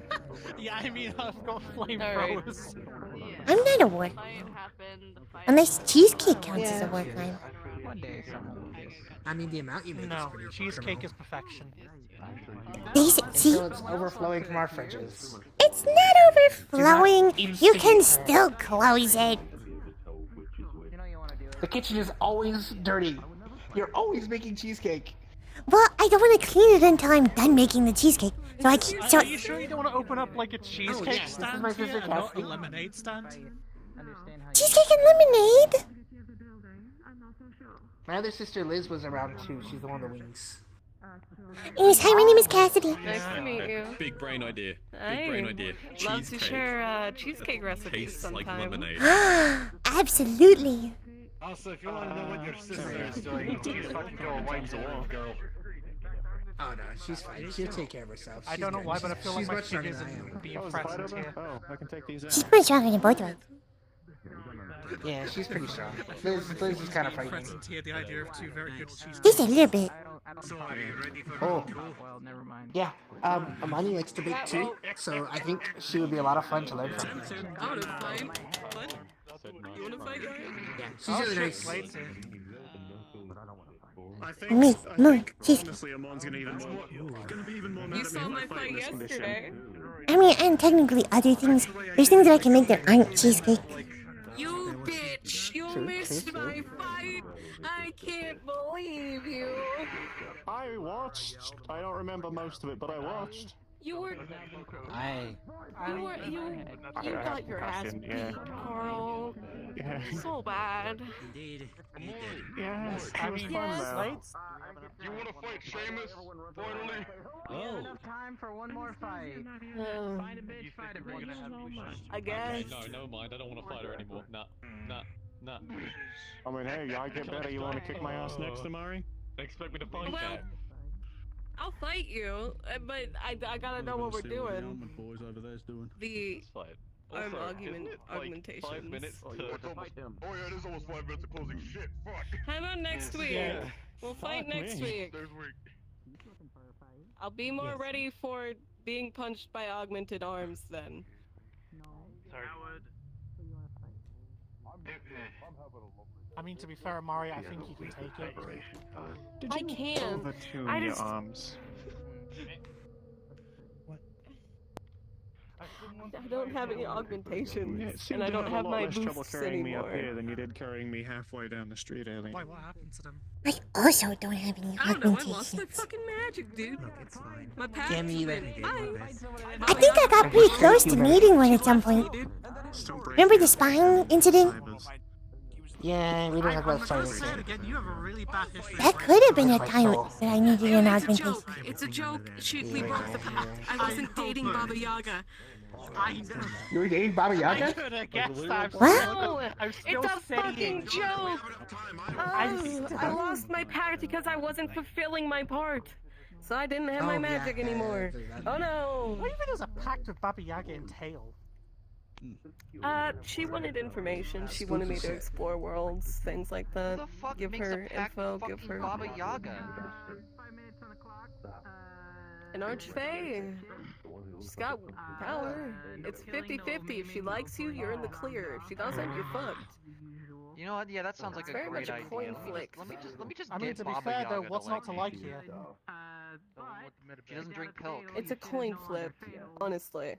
Yeah, I mean, I've got flamethrowers. I'm not a war. Unless cheesecake counts as a war crime. One day someone will. I mean, the amount you make is No, pretty cheesecake is perfection. See, Until it's overflowing from our fridges. it's not overflowing. You can still close it. The kitchen is always dirty. You're always making cheesecake. Well, I don't want to clean it until I'm done making the cheesecake. So I keep. So Are you sure you don't want to open up like a cheesecake yes, this is stand my here sister and not a Cassidy. lemonade stand? cheesecake and lemonade. My other sister Liz was around too. She's the one with the wings. Anyways, hi, my name is Cassidy. Nice to meet you. Big brain idea. I Big brain idea. love to Cheesecake. share cheesecake recipes Tastes like sometime. lemonade. Absolutely. Also, if you want to know what your sister is doing, please fucking go away to her, girl. Oh no, she's fine. She'll take care of herself. I She's don't know good. why, but I feel like She's my much stronger fingers than I am. are being present here. Oh, I can take these out. She's much stronger than both of us. Yeah, she's pretty strong. Liz is kind of frightening. Present here, the idea of two very good cheesecakes. Just a little bit. So, are you ready for Oh, Well, never mind. yeah. Amani likes to bake too, so I think she would be a lot of fun to learn from. I wanna fight. What? You wanna fight, Ryan? Yeah, she's really nice. Me, cheesecake. Honestly, Amon's gonna be even more mad You at me saw if my I fight fight in this yesterday. condition. I mean, and technically other things. There's things that I can make that aren't cheesecake. You bitch! You missed my fight! I can't believe you! I watched. I don't remember most of it, but I watched. You were. I You got your ass beat, Carl. Yeah. So bad. Yes, I it was mean, fun, man. slates? You wanna fight Seamus? Finally? We have enough time for one more fight. Fight a bitch, fight a bitch. I guess. Okay, no, mind. I don't want to fight her anymore. Nah. I mean, hey, I get better. You wanna kick my ass next, Amari? Expect me to fight Well, that? I'll fight you, but I gotta know what we're doing. boys over there's doing. The It's fine. arm Also, augment isn't it, like, augmentations. 5 minutes to... Oh yeah, it is almost 5 minutes of closing. Shit, fuck. How about next week? Yeah. We'll fight Fuck next me. week. There's week. I'll be more ready for being punched by augmented arms then. Sorry. I mean, to be fair, Amari, I think you can take it. I can. I just. arms. I don't have any augmentations, Yeah, it seemed and I to don't have have a lot my less trouble boosts carrying me up anymore. here than you did carrying me halfway down the street, Ellie. Why, what happened to them? I also don't have any I don't know. I lost my augmentations. fucking magic, dude. Look, it's fine. My pack. Give me that. I think I got pretty close to meeting one at some point. Remember the spine incident? Yeah, we don't have about Say it fighting. again, you have a really bad history. That could have been a time that I needed an It's a augmentation. joke. It's a joke. We broke the pact. I wasn't dating Baba Yaga. I know. You were dating Baba Yaga? I could have guessed. I'm What? It's a fucking joke. I lost my pact because I wasn't fulfilling my part. So I didn't have my magic anymore. Oh no! What do you think does a pact with Baba Yaga entail? She wanted information. She wanted me to explore worlds, things like that. Give her info, give her... Baba Yaga. An archfey. She's got power. It's 50-50. If she likes you, you're in the clear. If she doesn't, you're fucked. You know what? Yeah, that sounds like It's a very great much a idea. coin flick. Let me just I mean, get to be Baba fair though, Yaga what's not to me. like here? She doesn't drink pilk. It's a coin flip, honestly.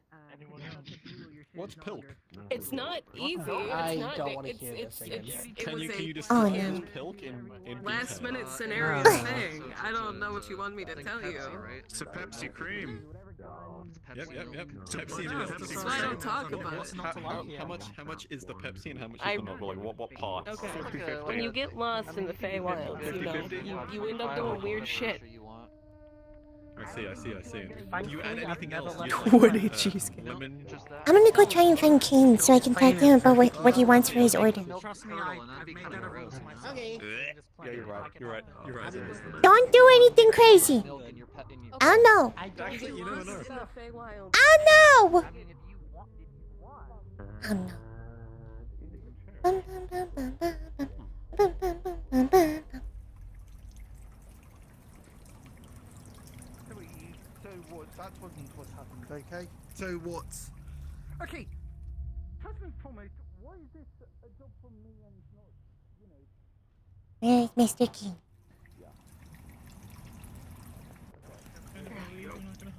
What's pilk? It's not easy. I It's not. don't wanna It's hear this again. it was Can you a describe Oh, no. pilk in last detail? minute scenario No. thing. I don't know what you want me to tell you. It's a Pepsi cream. Yep. Pepsi No, and that's why I don't talk about What's it. not to like here? how much is the Pepsi and how much is I- the normal? Like what parts? Okay. 50-50. When you get lost in the Feywilds, you know, 50-50? you end up doing weird shit. I see. Do you add Thankfully, anything I've never else? left Do you my like, house. cheesecake. lemon? I'm gonna go try and find Kane so I can talk to him about what he wants for his order. Trust me, I've made that a rule to myself. Okay. Yeah, you're right. Don't do anything crazy. I know. Actually, you never know. I know. I know. So what? That wasn't what happened, okay? So what? Okay. First and foremost, why is this a job from me and not, you know? Where's Mr. King?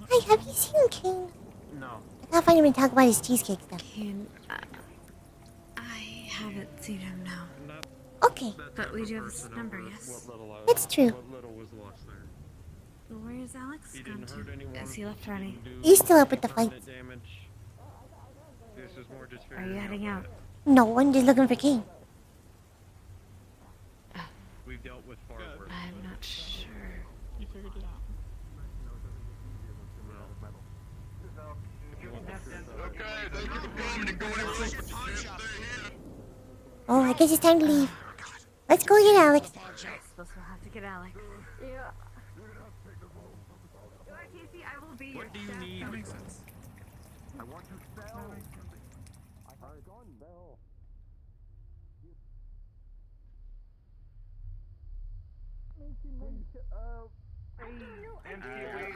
Hi, have you seen Kane? No. I gotta find him and talk about his cheesecake stuff. Kane, I haven't seen him now. Okay, But we do have his number, yes? that's true. Where is Alex gone to? Is he left already? He's still up with the fight. Are you heading out? No, I'm just looking for Kane. We've dealt with far worse. I'm not sure. You figured it out. Oh, I guess it's time to leave. Let's go get Alex. Suppose we'll have to get Alex. Yeah. What do you need? That makes sense. I want to sell.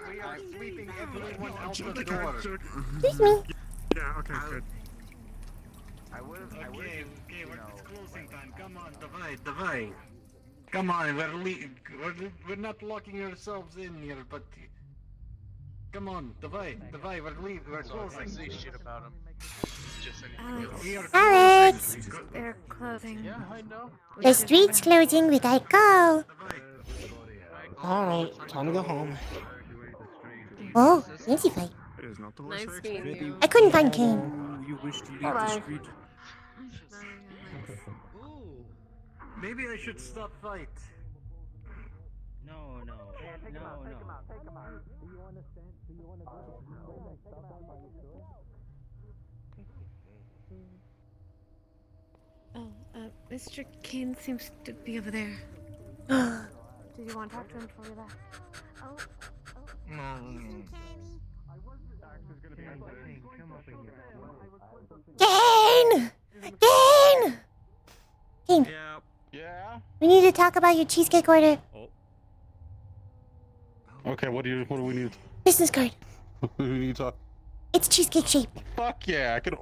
We are sweeping everyone out the door. Excuse me. Yeah, okay, good. Okay, it's closing time. Come on, divide. Come on, we're not locking ourselves in here, but come on, divide. We're closing. Say shit about him. Just Alex, We are Alex! closing. they're closing. Yeah, I know. The street's closing. We gotta go. Alright, time to go home. Oh, fancy fight. It is not the Nice worst meeting you. I couldn't find Kane. You wish to leave Bye-bye. the street. Maybe I should stop fight. No. Oh, Mr. Kane seems to be over there. Did you want to talk to him before we left? Kane! Kane! Kane, Yeah. we need to talk about your cheesecake order. Okay, what do we need? Business card. We need to talk. It's cheesecake shaped. Fuck yeah, I could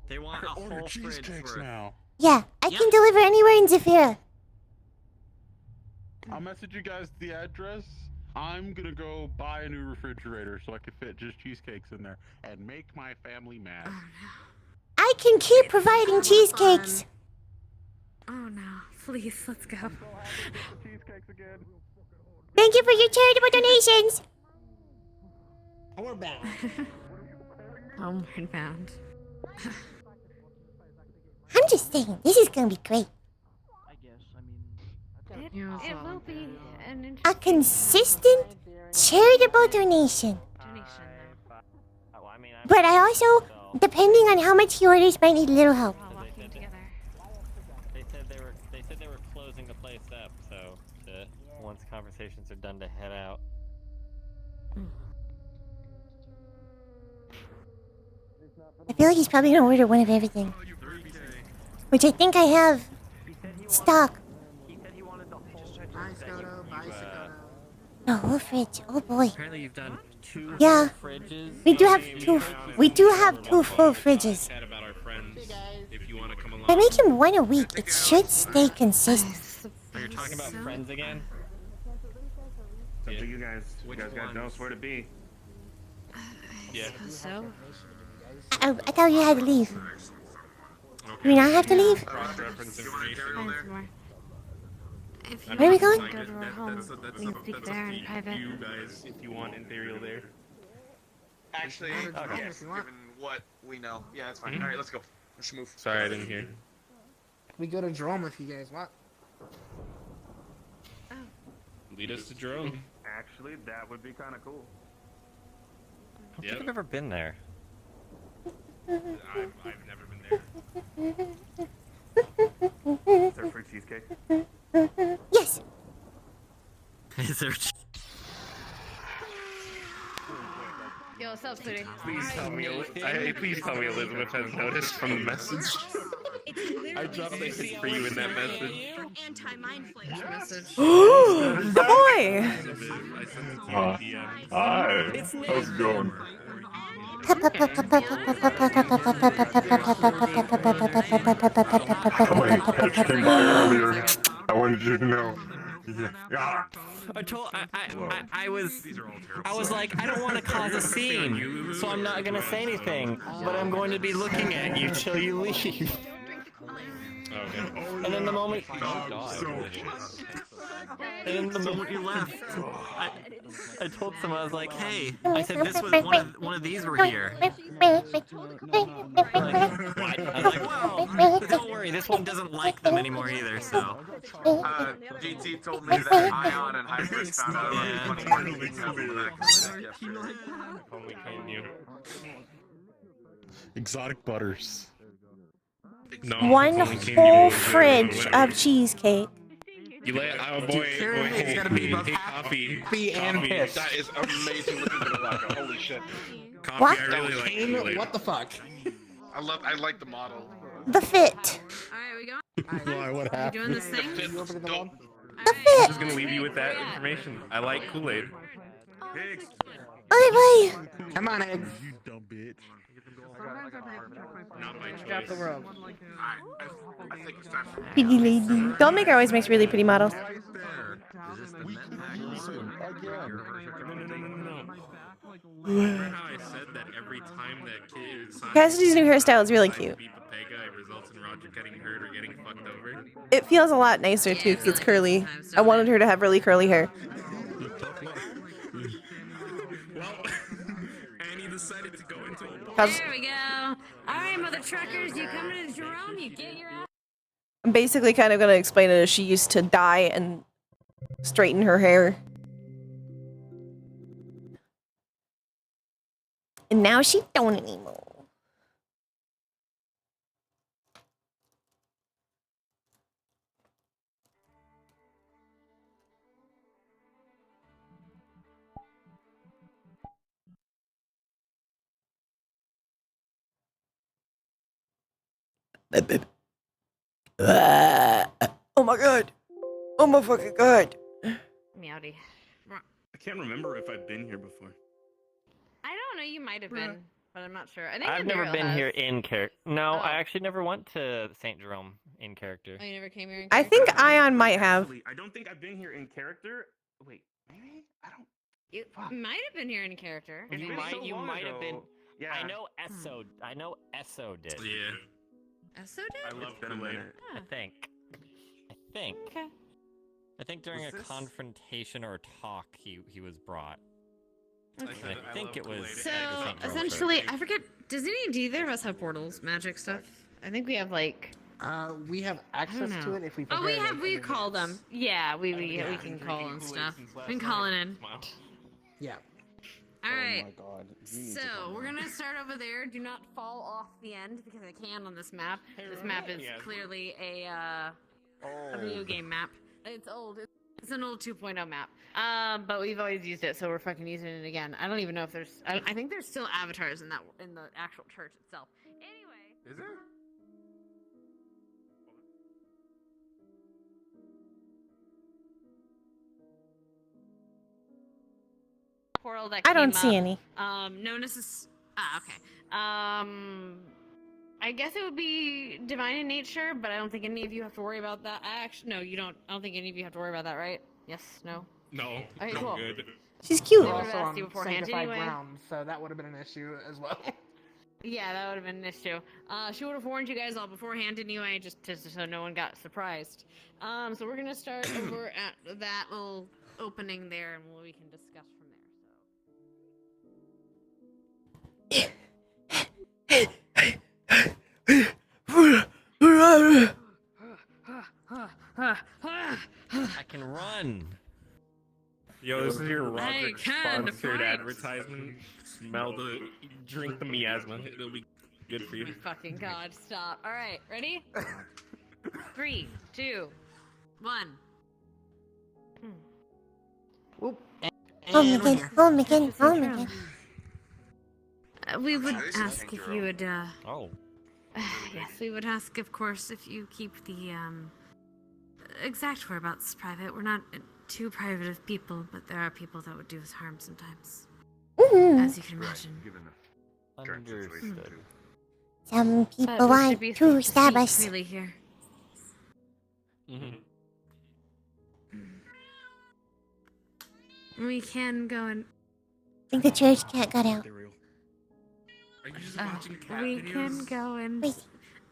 They want a order whole fridge cheesecakes for it. now. Yeah, I can deliver anywhere in Zafira. I'll message you guys the address. I'm gonna go buy a new refrigerator so I can fit just cheesecakes in there and make my family mad. I can keep providing cheesecakes. Oh no, please, let's go. Thank you for your charitable donations. Homeward bound. Homeward bound. I'm just saying, this is gonna be great. It will be an A consistent charitable donation. But I also, depending on how much he orders, might need a little help. They said they were closing the place up, so once conversations are done to head out. I feel like he's probably gonna order one of everything. Which I think I have stock. Bye, Skoto. Bye, Skoto. No, whole fridge. Oh boy. Apparently you've done 2 Yeah. fridges. We do have two. We do have 2 full fridges. Chat about our friends. If you want to come along. If I make him one a week, it should stay consistent. So you're talking about friends again? It's up to you guys. You guys gotta tell us where to be. Yeah. So? I thought you had to leave. Do we not have to leave? Cross-reference information. Where are we going? Go to our home. We can speak there in private. You guys, if you want Imperial there. Actually, yes, given what we know. Yeah, it's fine. Alright, let's go. Let's move. Sorry, I didn't hear. We go to Jerome if you guys want. Lead us to Jerome. Actually, that would be kind of cool. I don't think I've ever been there. I've never been there. Is there free cheesecake? Yes. Is there? Yo, what's up, sweetie? Please tell me Elizabeth has noticed from the message. I dropped a hint for you in that message. Anti-mind message. The boy! Hi. How's it going? Somebody came by earlier. I wanted you to know. Yeah. I was like, I don't want to cause a scene, so I'm not gonna say anything, but I'm going to be looking at you till you leave. Okay. And then the moment you left, I told someone, I was like, hey, I said this was one of these were here. I was like, well, don't worry, this one doesn't like them anymore either, so. GT told me that Ion and Hypers found out about funny things happened with that yesterday. Only came you. Exotic butters. No, One only came whole you fridge of cheesecake. You let It's gotta be both coffee. coffee and piss. That is amazing looking for the vodka. Holy shit. Coffee, What? I really like Kool-Aid. What the fuck? I like the model. The fit. Alright, we going? Why? What You happened? doing this thing? The I'm fit. just gonna leave you with that information. I like Kool-Aid. Eggs. Oi, Come on, eggs. You dumb bitch. Not my choice. Drop the world. I think it's time for Pretty lady. Dollmaker always makes really pretty models. Remember how I said that every time that kid signs Cassidy's new hairstyle is really cute. beat the Pega, it results in Roger getting hurt or getting fucked over? It feels a lot nicer too because it's curly. I wanted her to have really curly hair. Well, Annie decided to go into a bar. There we go. Alright, mother truckers, you coming to Jerome? You get your ass. I'm basically kind of going to explain it as she used to dye and straighten her hair. And now she don't anymore. Oh my god. Oh my fucking god. Meowdy. I can't remember if I've been here before. I don't know, you might have been, but I'm not sure. I think I've Adira never been has. here in character. No, Oh. I actually never went to St. Jerome in character. Oh, you never came here in I character? think Ion might have. Actually, I don't think I've been here in character. Wait, maybe? I don't. You might have been here in character. It's You been might so you long might have been. ago. Yeah. I know Esso did. Yeah. Eso did? I love Kool-Aid. I think. Okay. I think during Was a this- confrontation or a talk, he was brought. Okay. And I think it was. So essentially, I forget. Do either of us have portals, magic stuff? I think we have like. We have access to it if we. Oh, we prepare, have. like, We in call them. advance. Yeah, we Yeah. can call and Kool-Aid stuff. since We last can call it night. in. Yeah. All right. Oh my god. You need So to come we're in. gonna start over there. Do not fall off the end because I can on this map. This map is clearly a video game map. It's old. It's an old 2.0 map. But we've always used it, so we're fucking using it again. I don't even know if there's. I think there's still avatars in the actual church itself. Anyway. Is there? Portal that I don't came see up. any. No necess. Okay. I guess it would be divine in nature, but I don't think any of you have to worry about that. Actually, no, you don't. I don't think any of you have to worry about that, right? Yes. No. No. Okay, no cool. good. She's cute. We're I would've also asked you on beforehand sanctified anyway. ground, so that would have been an issue as well. Yeah, that would have been an issue. She would have warned you guys all beforehand anyway, just so no one got surprised. So we're gonna start over at that little opening there, and we can discuss from I can run. Yo, this is your I Roger can sponsored fight. advertisement. Smell the, drink the miasma. It'll be good for you. there. Fucking god, stop. All right, ready? 3, 2, 1. Whoop. Home again, home again, home again. We would ask if you would. Oh. Yes, we would ask, of course, if you keep the exact whereabouts private. We're not too private of people, but there are people that would do us harm sometimes. As you can imagine. Understood. Some But people we should want be to safe stab speak us. freely here. We can go and. I think the church cat got out. Are you just watching cat We videos? can go and. Wait.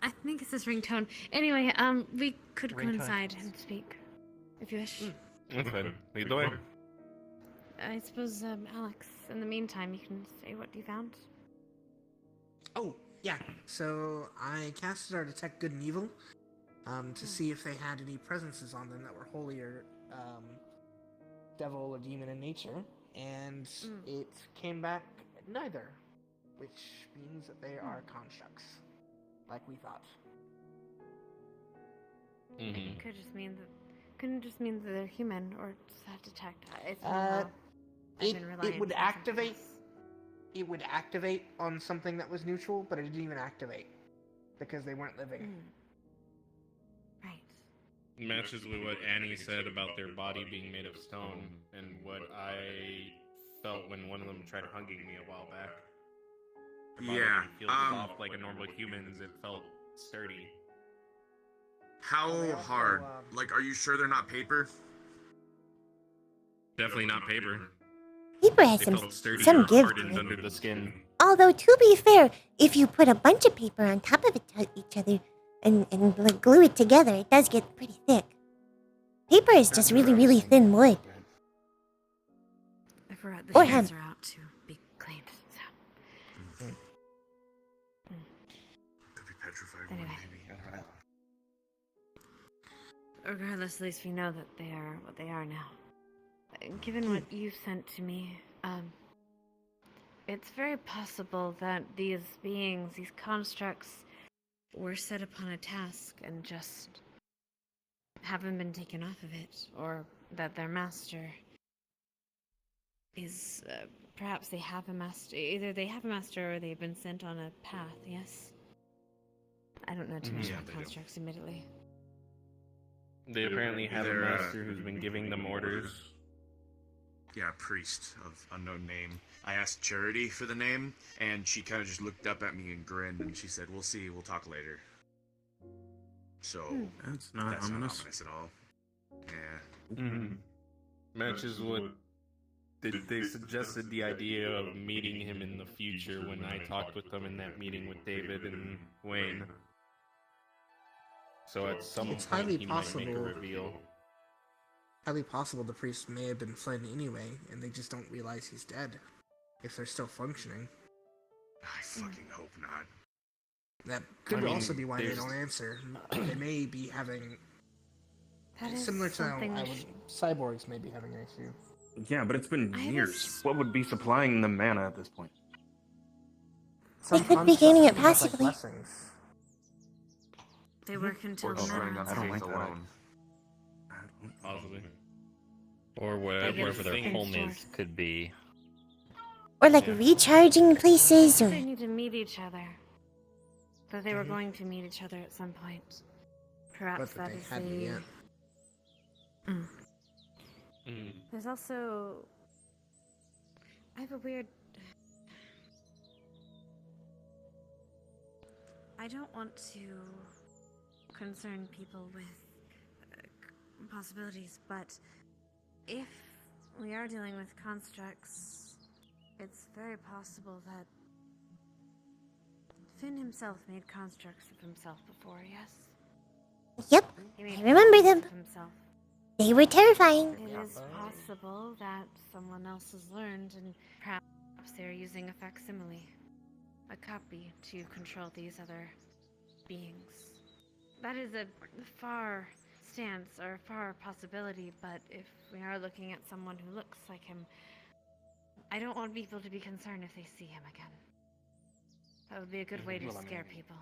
I think it's his ringtone. Anyway, we could go Ringtone. inside and speak, if you wish. That's fine. Lead the way. I suppose, Alex. In the meantime, you can say what you found. Oh, yeah. So I casted our detect good and evil, to see if they had any presences on them that were holy or devil or demon in nature, and it came back neither, which means that they are constructs, like we thought. It could just mean that. Couldn't just mean that they're human or just have detect. It's It would activate. It would activate on something that was neutral, but it didn't even activate because they weren't living. Right. Matches with what Annie said about their body being made of stone, and what I felt when one of them tried hugging me a while back. Their body Yeah, didn't feel soft like a normal human's. It felt sturdy. How hard? Like, are you sure they're not paper? Definitely not paper. Paper has They felt sturdy some or give hardened to it. under the skin. Although, to be fair, if you put a bunch of paper on top of each other and like glue it together, it does get pretty thick. Paper is just really, really thin wood. I forgot Or the hands hemp. are out to be cleaned. So. Could be petrified. Anyway. Maybe. I don't know. Regardless, at least we know that they are what they are now. Given what you sent to me, it's very possible that these beings, these constructs, were set upon a task and just haven't been taken off of it, or that their master is, perhaps they have a master, either they have a master or they've been sent on a path, yes? I don't know too much about constructs, admittedly. They apparently have a They're, master who's been giving them orders. Yeah, priest of unknown name. I asked Charity for the name, and she kind of just looked up at me and grinned, and she said, "We'll see. We'll talk later." So That's not that's ominous. not ominous at all. Yeah. Mm-hmm. Matches what they suggested the idea of meeting him in the future when I talked with them in that meeting with David and Wayne. So at some It's point highly he might make a possible. reveal. Highly possible the priest may have been Flynn anyway, and they just don't realize he's dead. If they're still functioning. I fucking hope not. That could I mean, also be why they there's- don't answer. They may be having That is similar to how something cyborgs may be having an issue. Yeah, but it's been I years. was- What would be supplying the mana at this point? They could be gaining it Constructs like passively. blessings. They work until Or the just running mana on I don't faith like that. alone. Possibly. Or whatever their in home source. is could be. Or like recharging places, They or need to meet each other. That they were going to meet each other at some point. Perhaps But that they is hadn't a... yet. There's also... I have a weird... I don't want to concern people with possibilities, but if we are dealing with constructs, it's very possible that Finn himself made constructs of himself before, yes? yep, He made I remember them. constructs of himself. They were terrifying. It is possible that someone else has learned and perhaps they're using a facsimile, a copy, to control these other beings. That is a far stance or a far possibility, but if we are looking at someone who looks like him, I don't want people to be concerned if they see him again. That would be a good way to Well, I scare mean- people.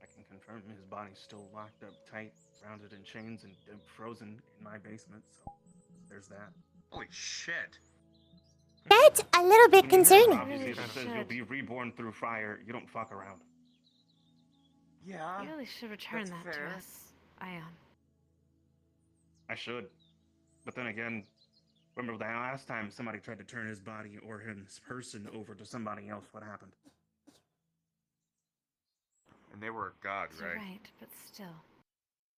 I can confirm his body's still locked up tight, surrounded in chains, and frozen in my basement, so there's that. Holy shit. That's a little bit concerning. Obviously, if it says you'll be reborn through fire, you don't fuck around. Yeah. You really should return that's that fair. to us, Ion. I should. But then again, remember that last time somebody tried to turn his body or his person over to somebody else, what happened? And they were a god, You're right? right, but still.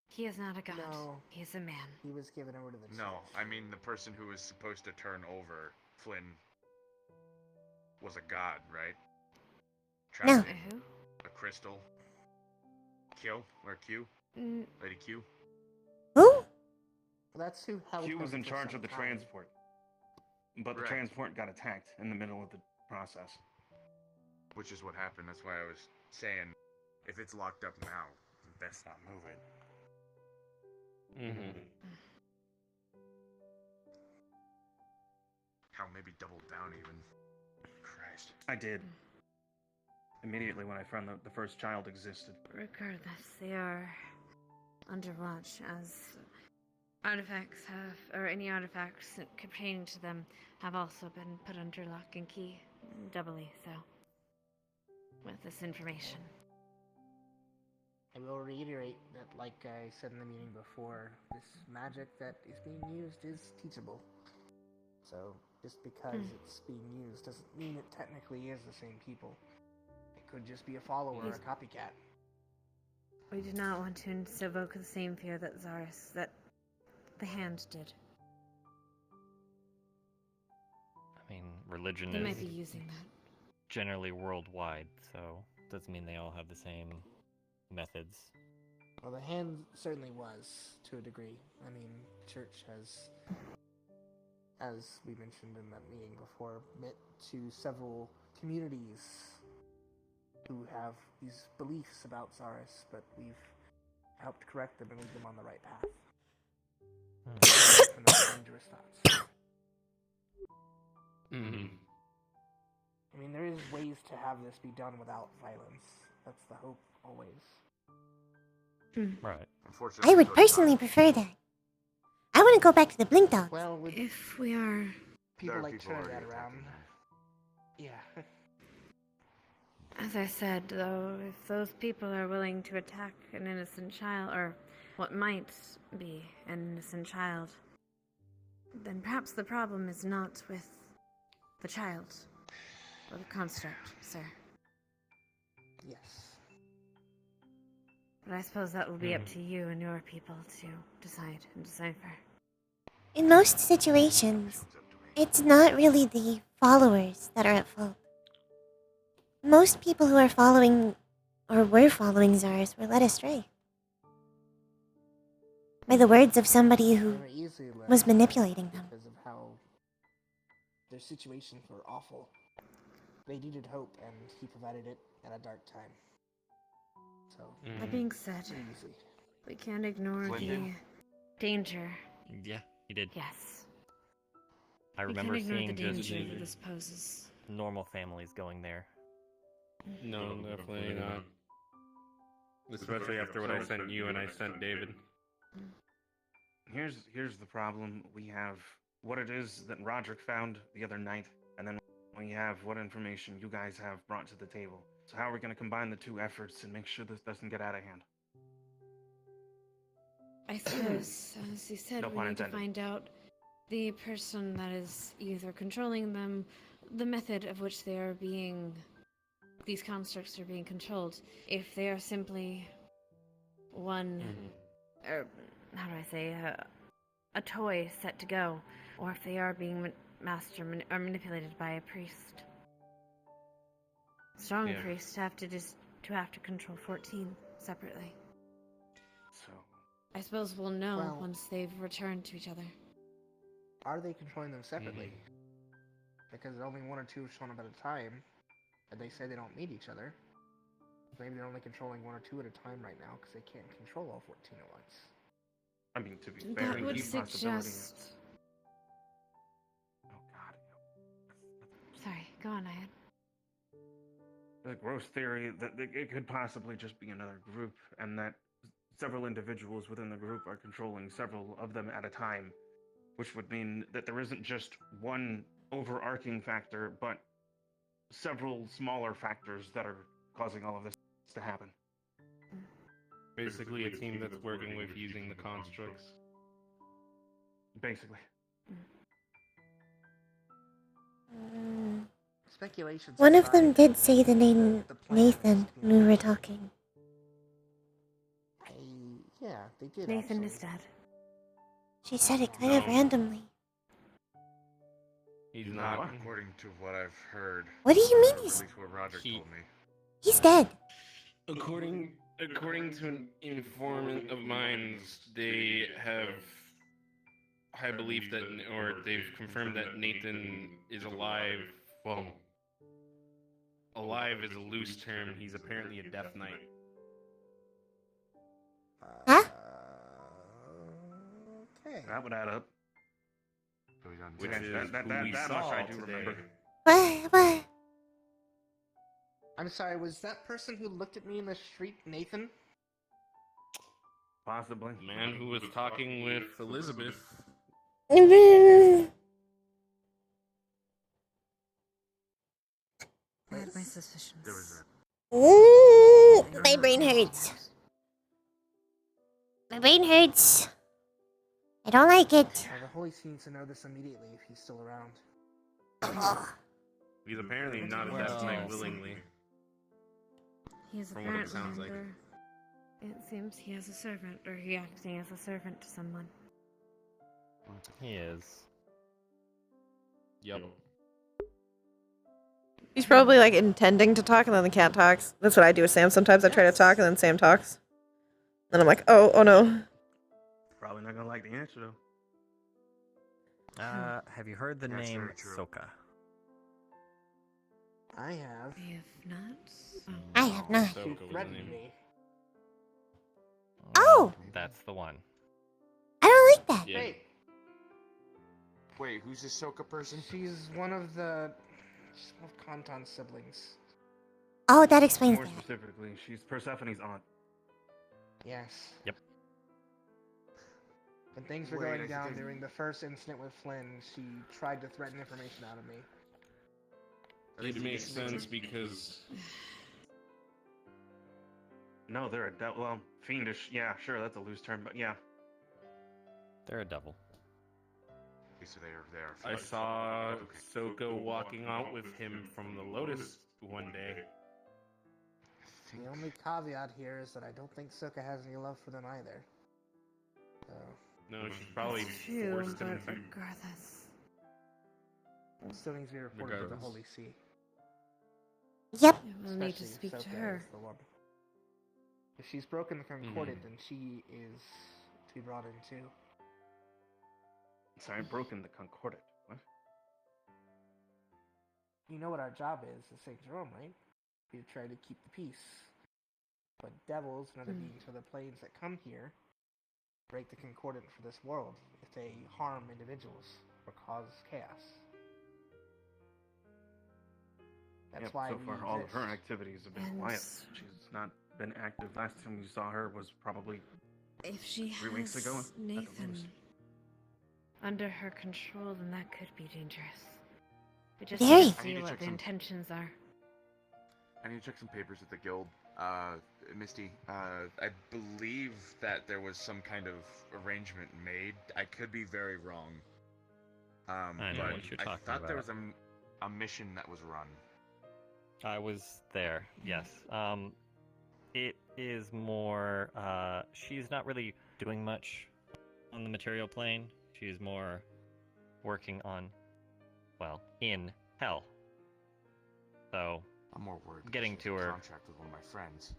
He is not a god. No. He is a man. He was given over to the No, church. I mean the person who was supposed to turn over Flynn was a god, right? No. Trapped in Who? a crystal. Q? Or Q? N- Lady Q? Who? Well, that's who held Q him was in for charge some of the time. transport. But the Right. transport got attacked in the middle of the process. Which is what happened. That's why I was saying, if it's locked up now, best not move it. Mm-hmm. How maybe double down even. Christ. I did. Immediately when I found the first child existed. Regardless, they are under watch as artifacts have, or any artifacts pertaining to them have also been put under lock and key, doubly so, with this information. I will reiterate that, like I said in the meeting before, this magic that is being used is teachable. So, just because it's being used doesn't mean it technically is the same people. It could just be a follower or a copycat. We do not want to evoke the same fear that that the Hand did. I mean, religion They is might be using that. generally worldwide, so doesn't mean they all have the same methods. Well, the Hand certainly was, to a degree. I mean, church has, as we mentioned in that meeting before, met to several communities who have these beliefs about Zaris, but we've helped correct them and lead them on the right path. And not dangerous thoughts. Mm-hmm. I mean, there is ways to have this be done without violence. That's the hope, always. Right. I would personally prefer that. I want to go back to the Blink Dogs. Well, with If we are... people There are like people turning already that around. Yeah. As I said, though, if those people are willing to attack an innocent child, or what might be an innocent child, then perhaps the problem is not with the child, or the construct, sir. Yes. But I suppose that will be up to you and your people to decide and decipher. In most situations, it's not really the followers that are at fault. Most people who are following, or were following Zars, were led astray by the words of somebody who They were easily led was astray manipulating them. because of how their situations were awful. They needed hope, and he provided it at a dark time. So, That being said, easy. we can't ignore Flynn the did. danger. Yeah, he did. Yes. I We remember can't ignore seeing the just danger that this poses. normal families going there. No, definitely not. Especially after what I sent you and I sent David. Here's the problem. We have what it is that Roderick found the other night, and then we have what information you guys have brought to the table. So how are we going to combine the two efforts and make sure this doesn't get out of hand? I suppose, as you said, No we pun need to intended. find out the person that is either controlling them, the method of which they are being, these constructs are being controlled. If they are simply one, or how do I say, a toy set to go, or if they are being or manipulated by a priest. Strong Yeah. priests have to control 14 separately. So I suppose we'll know Well- once they've returned to each other. Are they controlling them separately? Because only one or two are shown up at a time, and they say they don't meet each other. Maybe they're only controlling one or two at a time right now because they can't control all 14 at once. I mean, to be fair, That would the possibility. suggest. Oh God. Sorry, go on, Ayad. The gross theory that it could possibly just be another group, and that several individuals within the group are controlling several of them at a time, which would mean that there isn't just one overarching factor, but several smaller factors that are causing all of this to happen. Basically, a team that's working with using the constructs. Basically. Speculations. One of them aside, did say the name the plan Nathan is when we were talking. Yeah, they did. Nathan actually. is dead. She said it kind of randomly. He's Not not. according to what I've heard. What do you mean Or he's- at least what Roderick told me. He's dead. According to an informant of mine, they have high belief that, or they've confirmed that Nathan is alive. Well, alive is a loose term. He's apparently a Death Knight. Huh? Okay. That would add up. Which that, is that, who that, we that much saw I do today. remember. What? I'm sorry, was that person who looked at me in the street Nathan? Possibly. The man who was talking with Elizabeth. I had my suspicions. My brain hurts. My brain hurts. I don't like it. Well, the Holy seems to know this immediately if he's still around. He's apparently not a Death Knight willingly. He is From what it apparently sounds like. under. It seems he has a servant, or he acting as a servant to someone. He is. Yep. He's probably like intending to talk and then the cat talks. That's what I do with Sam. Sometimes I try to talk and then Sam talks. Then I'm like, oh no. Probably not gonna like the answer though. Have you heard the That's name very true. Soka? I have. I have not. I have not. She Soka was the threatened name. me. Oh! That's the one. I don't like that. Yeah. Wait, who's this Soka person? She's one of Kantan's siblings. Oh, that explains More that. specifically, she's Persephone's aunt. Yes. Yep. When things were Wait, going I down think- during the first incident with Flynn, she tried to threaten information out of me. It makes sense because No, they're well, fiendish. Yeah, sure, that's a loose term, but yeah. They're a devil. So they are. I saw Soko walking out with him from the Lotus one day. The only caveat here is that I don't think Suka has any love for them either. So. No, she's probably True, forced but him to. regardless. Still needs to be reported to the Regardless. Holy See. Yep. We'll need to Especially speak to Soka her. is the one. If she's broken the Concordat, then she is to be brought in too. Sorry, broken the Concordat. What? You know what our job is at St. Jerome, right? We try to keep the peace. But devils and other beings from the planes that come here break the Concordat for this world if they harm individuals or cause chaos. That's why so we far all of her exist. activities have been And quiet. She's not been active. Last time you saw her was probably If she 3 weeks has ago. at the Nathan most. under her control, then that could be dangerous. We just Very. need to I see need to what check the some- intentions are. I need to check some papers at the guild. Misty, I believe that there was some kind of arrangement made. I could be very wrong. I know but what you're I talking thought there about. was a mission that was run. I was there, yes. It is more, she's not really doing much on the material plane. She's more working on, well, in hell. So, I'm more worried. because getting she has to a her contract with one of my friends.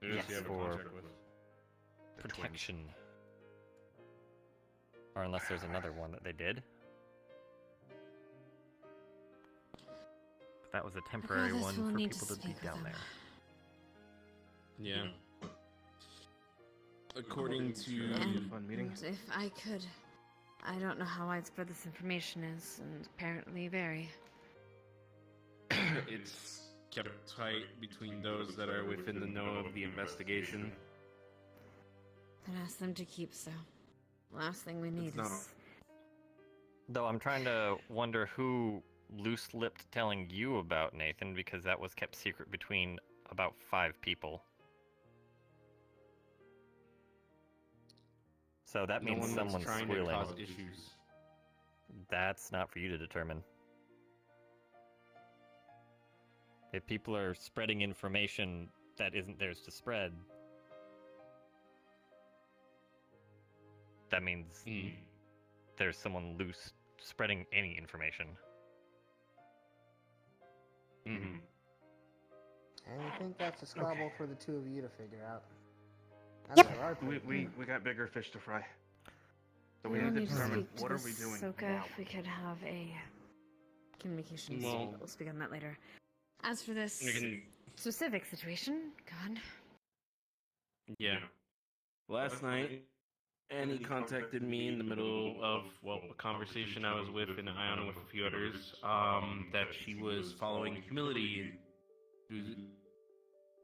Who does Yes, she have a for contract with? The twins. protection. Or unless there's another one that they did. But that was a temporary Regardless, one we'll for need to people to be speak with down them. there. Yeah. According to. And fun meeting. if I could, I don't know how widespread this information is, and apparently very. It's kept tight between those that are within the know of the investigation. Then ask them to keep so. Last thing we need It's not- is. Though I'm trying to wonder who loose-lipped telling you about Nathan, because that was kept secret between about 5 people. So that No means one was someone's trying to squealing. cause issues. That's not for you to determine. If people are spreading information that isn't theirs to spread, that means there's someone loose spreading any information. Mm-hmm. And I think that's a squabble for the two of you to figure out. Yep. That's our point. We got bigger fish to fry. So we We'll need to need to determine speak to what are the we doing Soka now. if we could have a communications. Well- But we'll speak on that later. As for this We can- specific situation, go on. Yeah. Last night, Annie contacted me in the middle of, well, a conversation I was with in Iona with a few others, that she was following humility to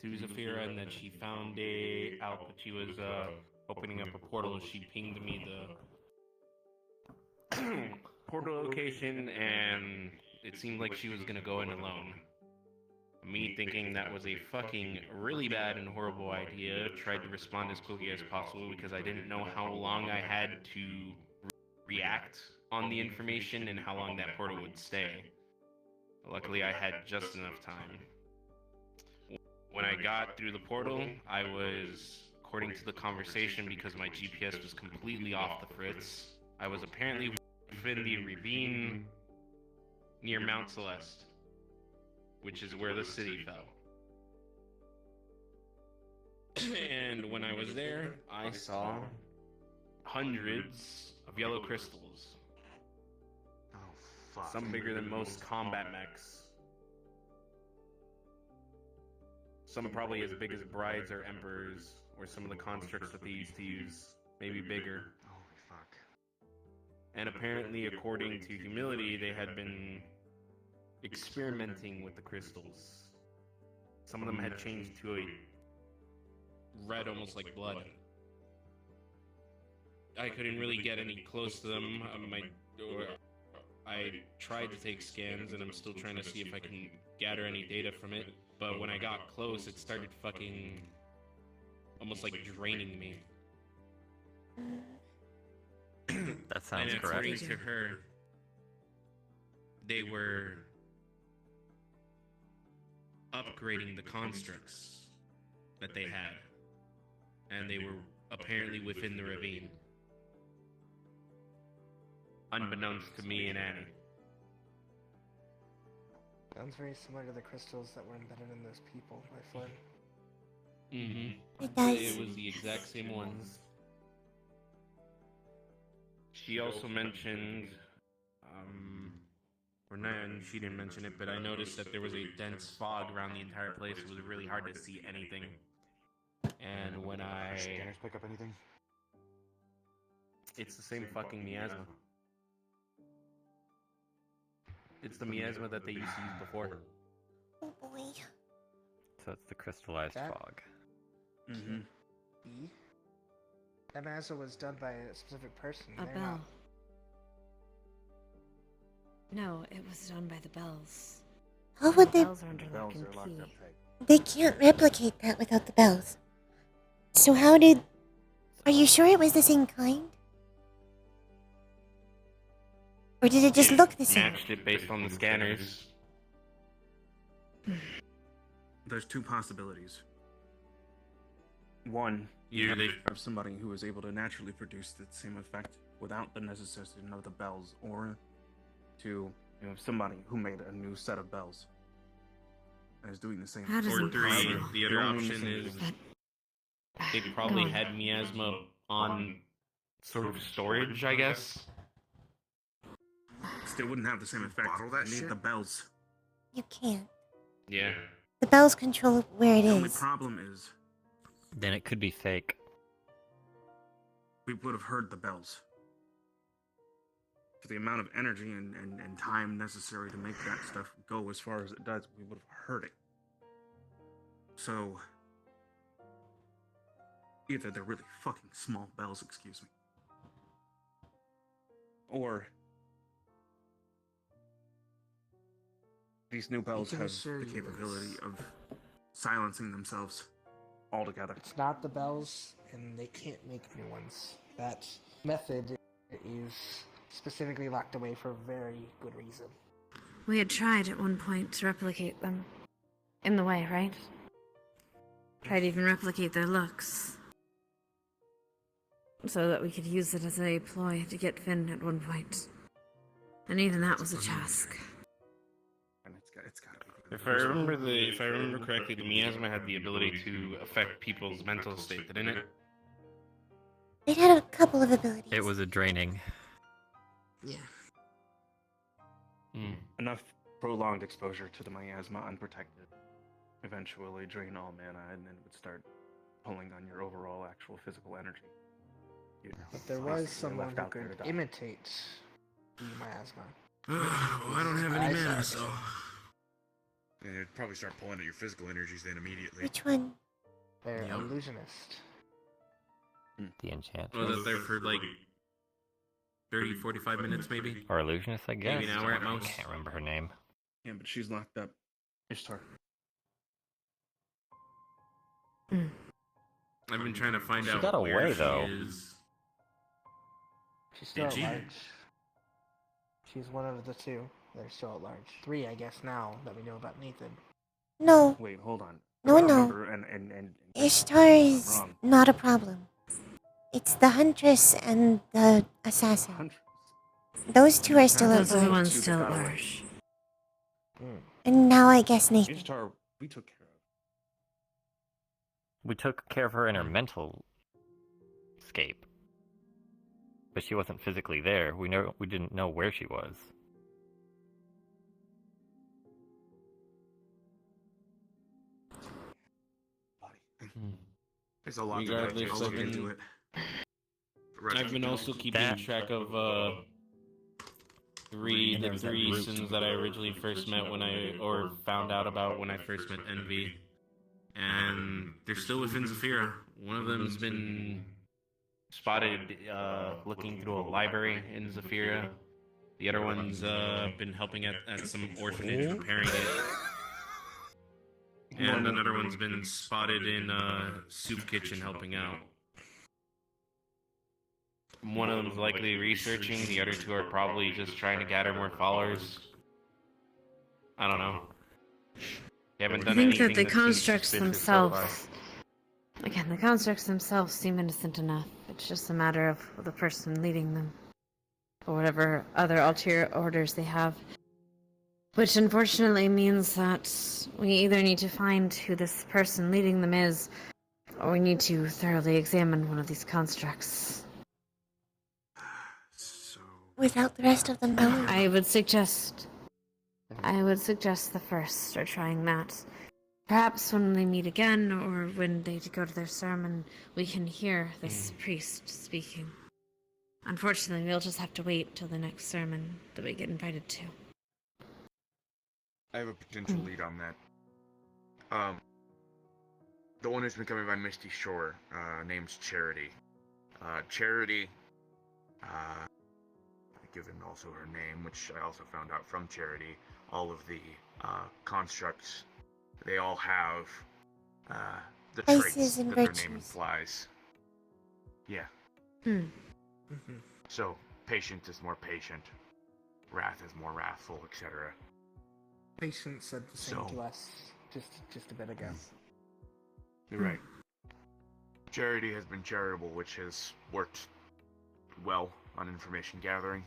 Zafira, and that she found out that she was opening up a portal, and she pinged me the portal location, and it seemed like she was gonna go in alone. Me thinking that was a fucking really bad and horrible idea, tried to respond as quickly as possible because I didn't know how long I had to react on the information and how long that portal would stay. Luckily, I had just enough time. When I got through the portal, I was, according to the conversation, because my GPS was completely off the fritz, I was apparently within the ravine near Mount Celeste, which is where the city fell. And when I was there, I saw hundreds of yellow crystals. Oh, fuck. Some bigger than most combat mechs. Some probably as big as brides or emperors, or some of the constructs that they used to use. Maybe bigger. Holy fuck. And apparently, according to Humility, they had been experimenting with the crystals. Some of them had changed to a red, almost like blood. I couldn't really get any close to them. I tried to take scans, and I'm still trying to see if I can gather any data from it. But when I got close, it started fucking almost like draining me. That sounds And correct. according to her, they were upgrading the constructs that they had, and they were apparently within the ravine, unbeknownst to me and Annie. Sounds very similar to the crystals that were embedded in those people by Flynn. Mm-hmm. It does. It was the exact same ones. She also mentioned, or not, she didn't mention it, but I noticed that there was a dense fog around the entire place. It was really hard to see anything. And when Scanners pick up anything? It's the same fucking miasma. It's the miasma that they used to use before. Oh boy. So it's the crystallized fog. Mm-hmm. E? That miasma was done by a specific person. A They're bell. not. No, it was done by the bells. How would they? Bells are under lock and key. They can't replicate that without the bells. So how did? Are you sure it was the same kind? Or did it just look the same? Matched it based on the scanners. There's two possibilities. One, Yeah, you they- have somebody who is able to naturally produce the same effect without the necessity of the bells, or two, you have somebody who made a new set of bells and is doing the same. How does Or it three, possible? the other option is they probably had miasma on sort of storage, I guess. Still wouldn't have the same effect. Bottle that You need shit? the bells. You can't. Yeah. The bells control where it The only is. problem is Then it could be fake. we would have heard the bells. For the amount of energy and time necessary to make that stuff go as far as it does, we would have heard it. So, either they're really fucking small bells, excuse me, or these new bells can have assure the you capability it's- of silencing themselves altogether. It's not the bells, and they can't make new ones. That method is specifically locked away for a very good reason. We had tried at one point to replicate them. In the way, right? Tried to even replicate their looks. So that we could use it as a ploy to get Finn at one point. And even that was a task. And it's gotta be. If I remember correctly, the miasma had the ability to affect people's mental state, didn't it? It had a couple of abilities. It was a draining. Yeah. Enough prolonged exposure to the miasma unprotected eventually drain all mana, and then it would start pulling on your overall actual physical energy. But there was someone who could imitate the miasma. Well, I don't have any mana, so. Yeah, you'd probably start pulling at your physical energies then immediately. Which one? They're Yep. illusionist. The enchantress. Was it there for like 30, 45 minutes maybe? Or illusionist, I guess. Maybe an hour at I most. can't remember her name. Yeah, but she's locked up. Ishtar. I've been trying to find She out got where away, she though. is. She's still Did at she? large. She's one of the two that are still at large. Three, I guess, now that we know about Nathan. No. Wait, hold on. No, I no. remember, and Ishtar is wrong. not a problem. It's the Huntress and the Assassin. Those two are still at Those are the ones large. still at large. And now I guess Nathan. Ishtar, we took care of. We took care of her in her mental scape. But she wasn't physically there. We didn't know where she was. There's a lot Regardless, to look into it. I've been also keeping track of the three sins that I originally first met or found out about when I first met Envy. And they're still within Zafira. One of them's been spotted looking through a library in Zafira. The other one's been helping at some orphanage repairing it. And another one's been spotted in a soup kitchen helping out. One of them's likely researching, the other two are probably just trying to gather more followers. I don't know. You haven't I done think that anything the that seems constructs suspicious so far. themselves. Again, the constructs themselves seem innocent enough. It's just a matter of the person leading them. Or whatever other ulterior orders they have. Which unfortunately means that we either need to find who this person leading them is, or we need to thoroughly examine one of these constructs. Without the rest of them knowing. I would suggest the first, or trying that. Perhaps when they meet again, or when they go to their sermon, we can hear this priest speaking. Unfortunately, we'll just have to wait till the next sermon that we get invited to. I have a potential lead on that. The one who's been coming by Misty Shore, name's Charity. Charity, given also her name, which I also found out from Charity, all of the constructs, they all have the Vices traits and that their virtues. name implies. Yeah. Mm-hmm. So, patient is more patient, wrath is more wrathful, etc. Patient said the same to us just a bit ago. You're right. Charity has been charitable, which has worked well on information gathering.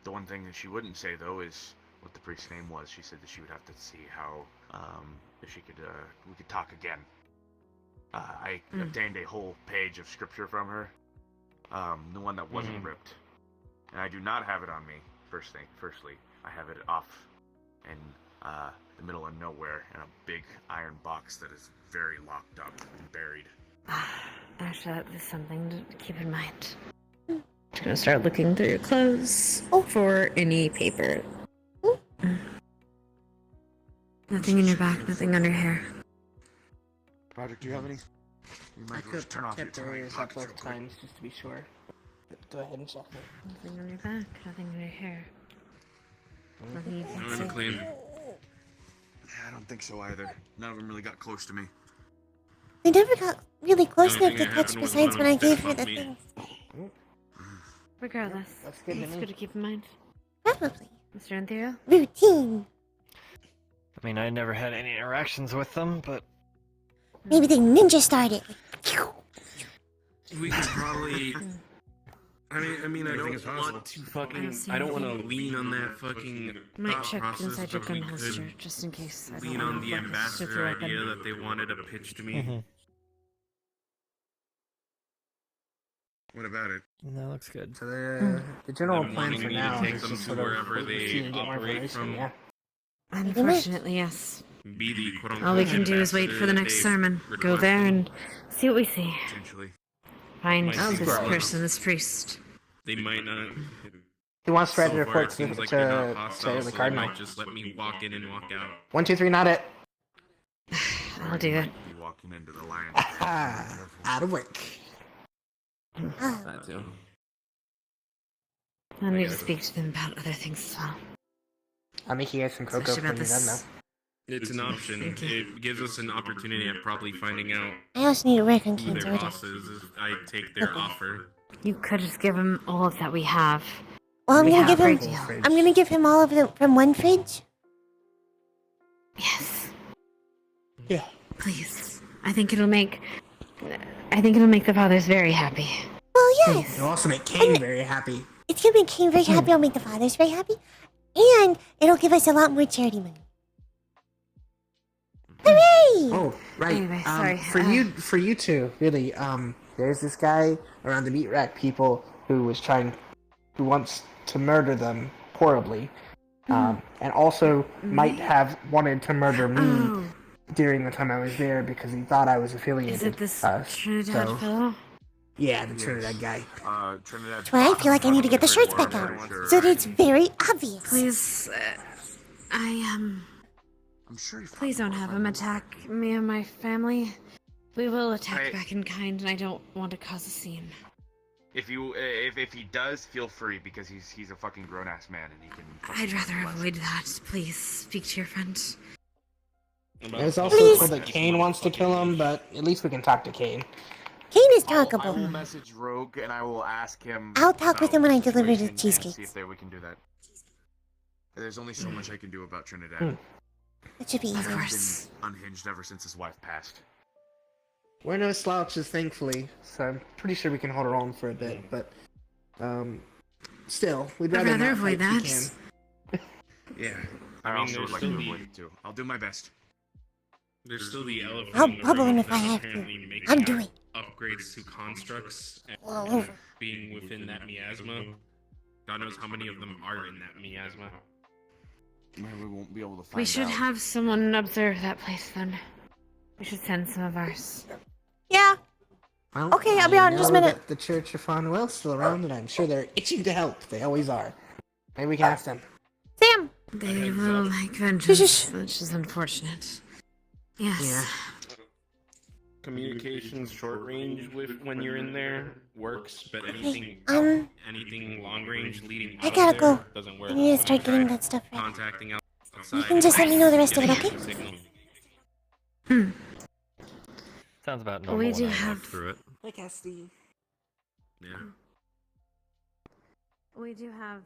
The one thing that she wouldn't say, though, is what the priest's name was. She said that she would have to see how, if she could, we could talk again. I obtained a whole page of scripture from her, the one that wasn't ripped. And I do not have it on me, firstly. I have it off in the middle of nowhere in a big iron box that is very locked up and buried. Actually, that is something to keep in mind. Just gonna start looking through your clothes for any paper. Nothing in your back, nothing under your hair. Project, do you have any? You might I as well could just turn off your kept their ears up pockets both real quick. times just to be sure. Go ahead and check it. Nothing on your back, nothing on your hair. Nothing you No, can I'm see. clean. I don't think so either. None of them really got close to me. They never got really close The only enough to thing that touch happened was besides one when I of them gave her the fist bumped thing. Regardless, That's good to it's me. good to keep in mind. Probably. Mr. Anthea? Routine. I mean, I never had any interactions with them, but Maybe they ninja started. We could probably. I mean, I Everything is don't possible. want to fucking. see I don't want to anything. lean on that fucking Might thought check process, inside your but we gun holster, could just in case. I don't lean wanna on the focus with ambassador your weapon. idea that they wanted to pitch to me. What about it? that looks good. So the general Them plan wanting for me to now take is them just to sort of wherever wait and they see and get more operate information. from. Yeah. Unfortunately, yes. Be the quote unquote All we can do is wait for the next sermon. Go there and see what we see. Potentially. Find Might this be wrong. person, this priest. They might not. He wants to write a So far, report it seems to, like they're not to hostile, the so they cardinal. might just let me walk in and walk out. 1, 2, 3, not it. I'll do it. Be walking into the lion. Out of work. That too. I need to speak to them about other things as well. I'll make you guys some cocoa Especially when about you're done, this. though. It's an option. It gives us an opportunity at probably finding out I also need to work on who Kane's their order. boss is if I take their offer. You could just give him all of that we have. Well, I'm We gonna have give him. a deal. I'm gonna give him all of it from one fridge. Yes. Yeah. Please. I think it'll make the fathers very happy. Well, yes. Please. It'll also make Kane very happy. It's gonna make Kane very happy. I'll make the fathers very happy, and it'll give us a lot more charity money. Hooray! Oh, right. Anyway, sorry, For you two, really. There's this guy around the meat rack people who wants to murder them horribly, and also might have wanted to murder me Oh. during the time I was there because he thought I was affiliated. Is it this so- Trinidad fellow? Yeah, the Trinidad guy. Trinidad. That's why I feel like I need to get the shirts back out, so that it's very obvious. Please, I'm sure he's please don't have him attack me and my family. We will attack I- back in kind, and I don't want to cause a scene. If you if he does, feel free because he's a fucking grown ass man and he can. I'd rather avoid that. Please speak to your friend. There's also Please. told that Kane wants to kill him, but at least we can talk to Kane. Kane is I will talkable. message Rogue and I will ask him. I'll talk with about him when I the deliver the situation and cheesecakes. See if we can do that. There's only so much I can do about Trinidad. It should be easy. He's been unhinged ever since his wife passed. We're no slouches, thankfully, so I'm pretty sure we can hold our own for a bit. But still, we'd I'd rather rather not avoid fight if that. we can. Yeah, I mean, also would there's like to still avoid it too. I'll do my best. There's still the elephant I'll in the bubble room him if I that's have to. apparently making I'm doing. upgrades to constructs and All over. being within that miasma. God knows how many of them are in that miasma. We won't be able to find We should out. have someone observe that place then. We should send some of ours. Yeah. Well, Okay, I'll be out in just a know minute. that the Church of Fonwell's still around, and I'm sure they're itching to help. They always are. Maybe we can ask them. Sam! They will like vengeance, which is unfortunate. Yes. Yeah. Communications short range with when you're in there works, but anything anything long range leading I out gotta of there go. doesn't work. I need to When start you getting try that stuff ready. contacting outside. You can just let me know the rest of it, getting okay? a signal. Sounds about normal. We do when I have- look through it. Hi, Cassidy. Yeah. We do have,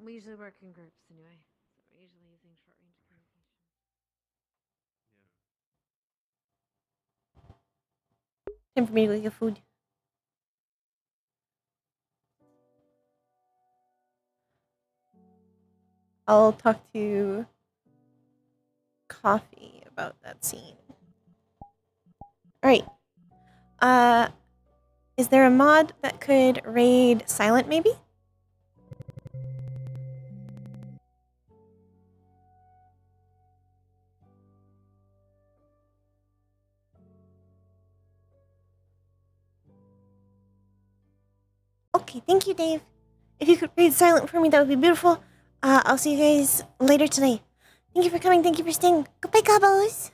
we usually work in groups anyway. So we're usually using short range communication. Time for me to go get food. I'll talk to Coffee about that scene. Alright. Is there a mod that could raid Silent, maybe? Okay, thank you, Dave. If you could read Silent for me, that would be beautiful. I'll see you guys later today. Thank you for coming. Thank you for staying. Goodbye, Gobos.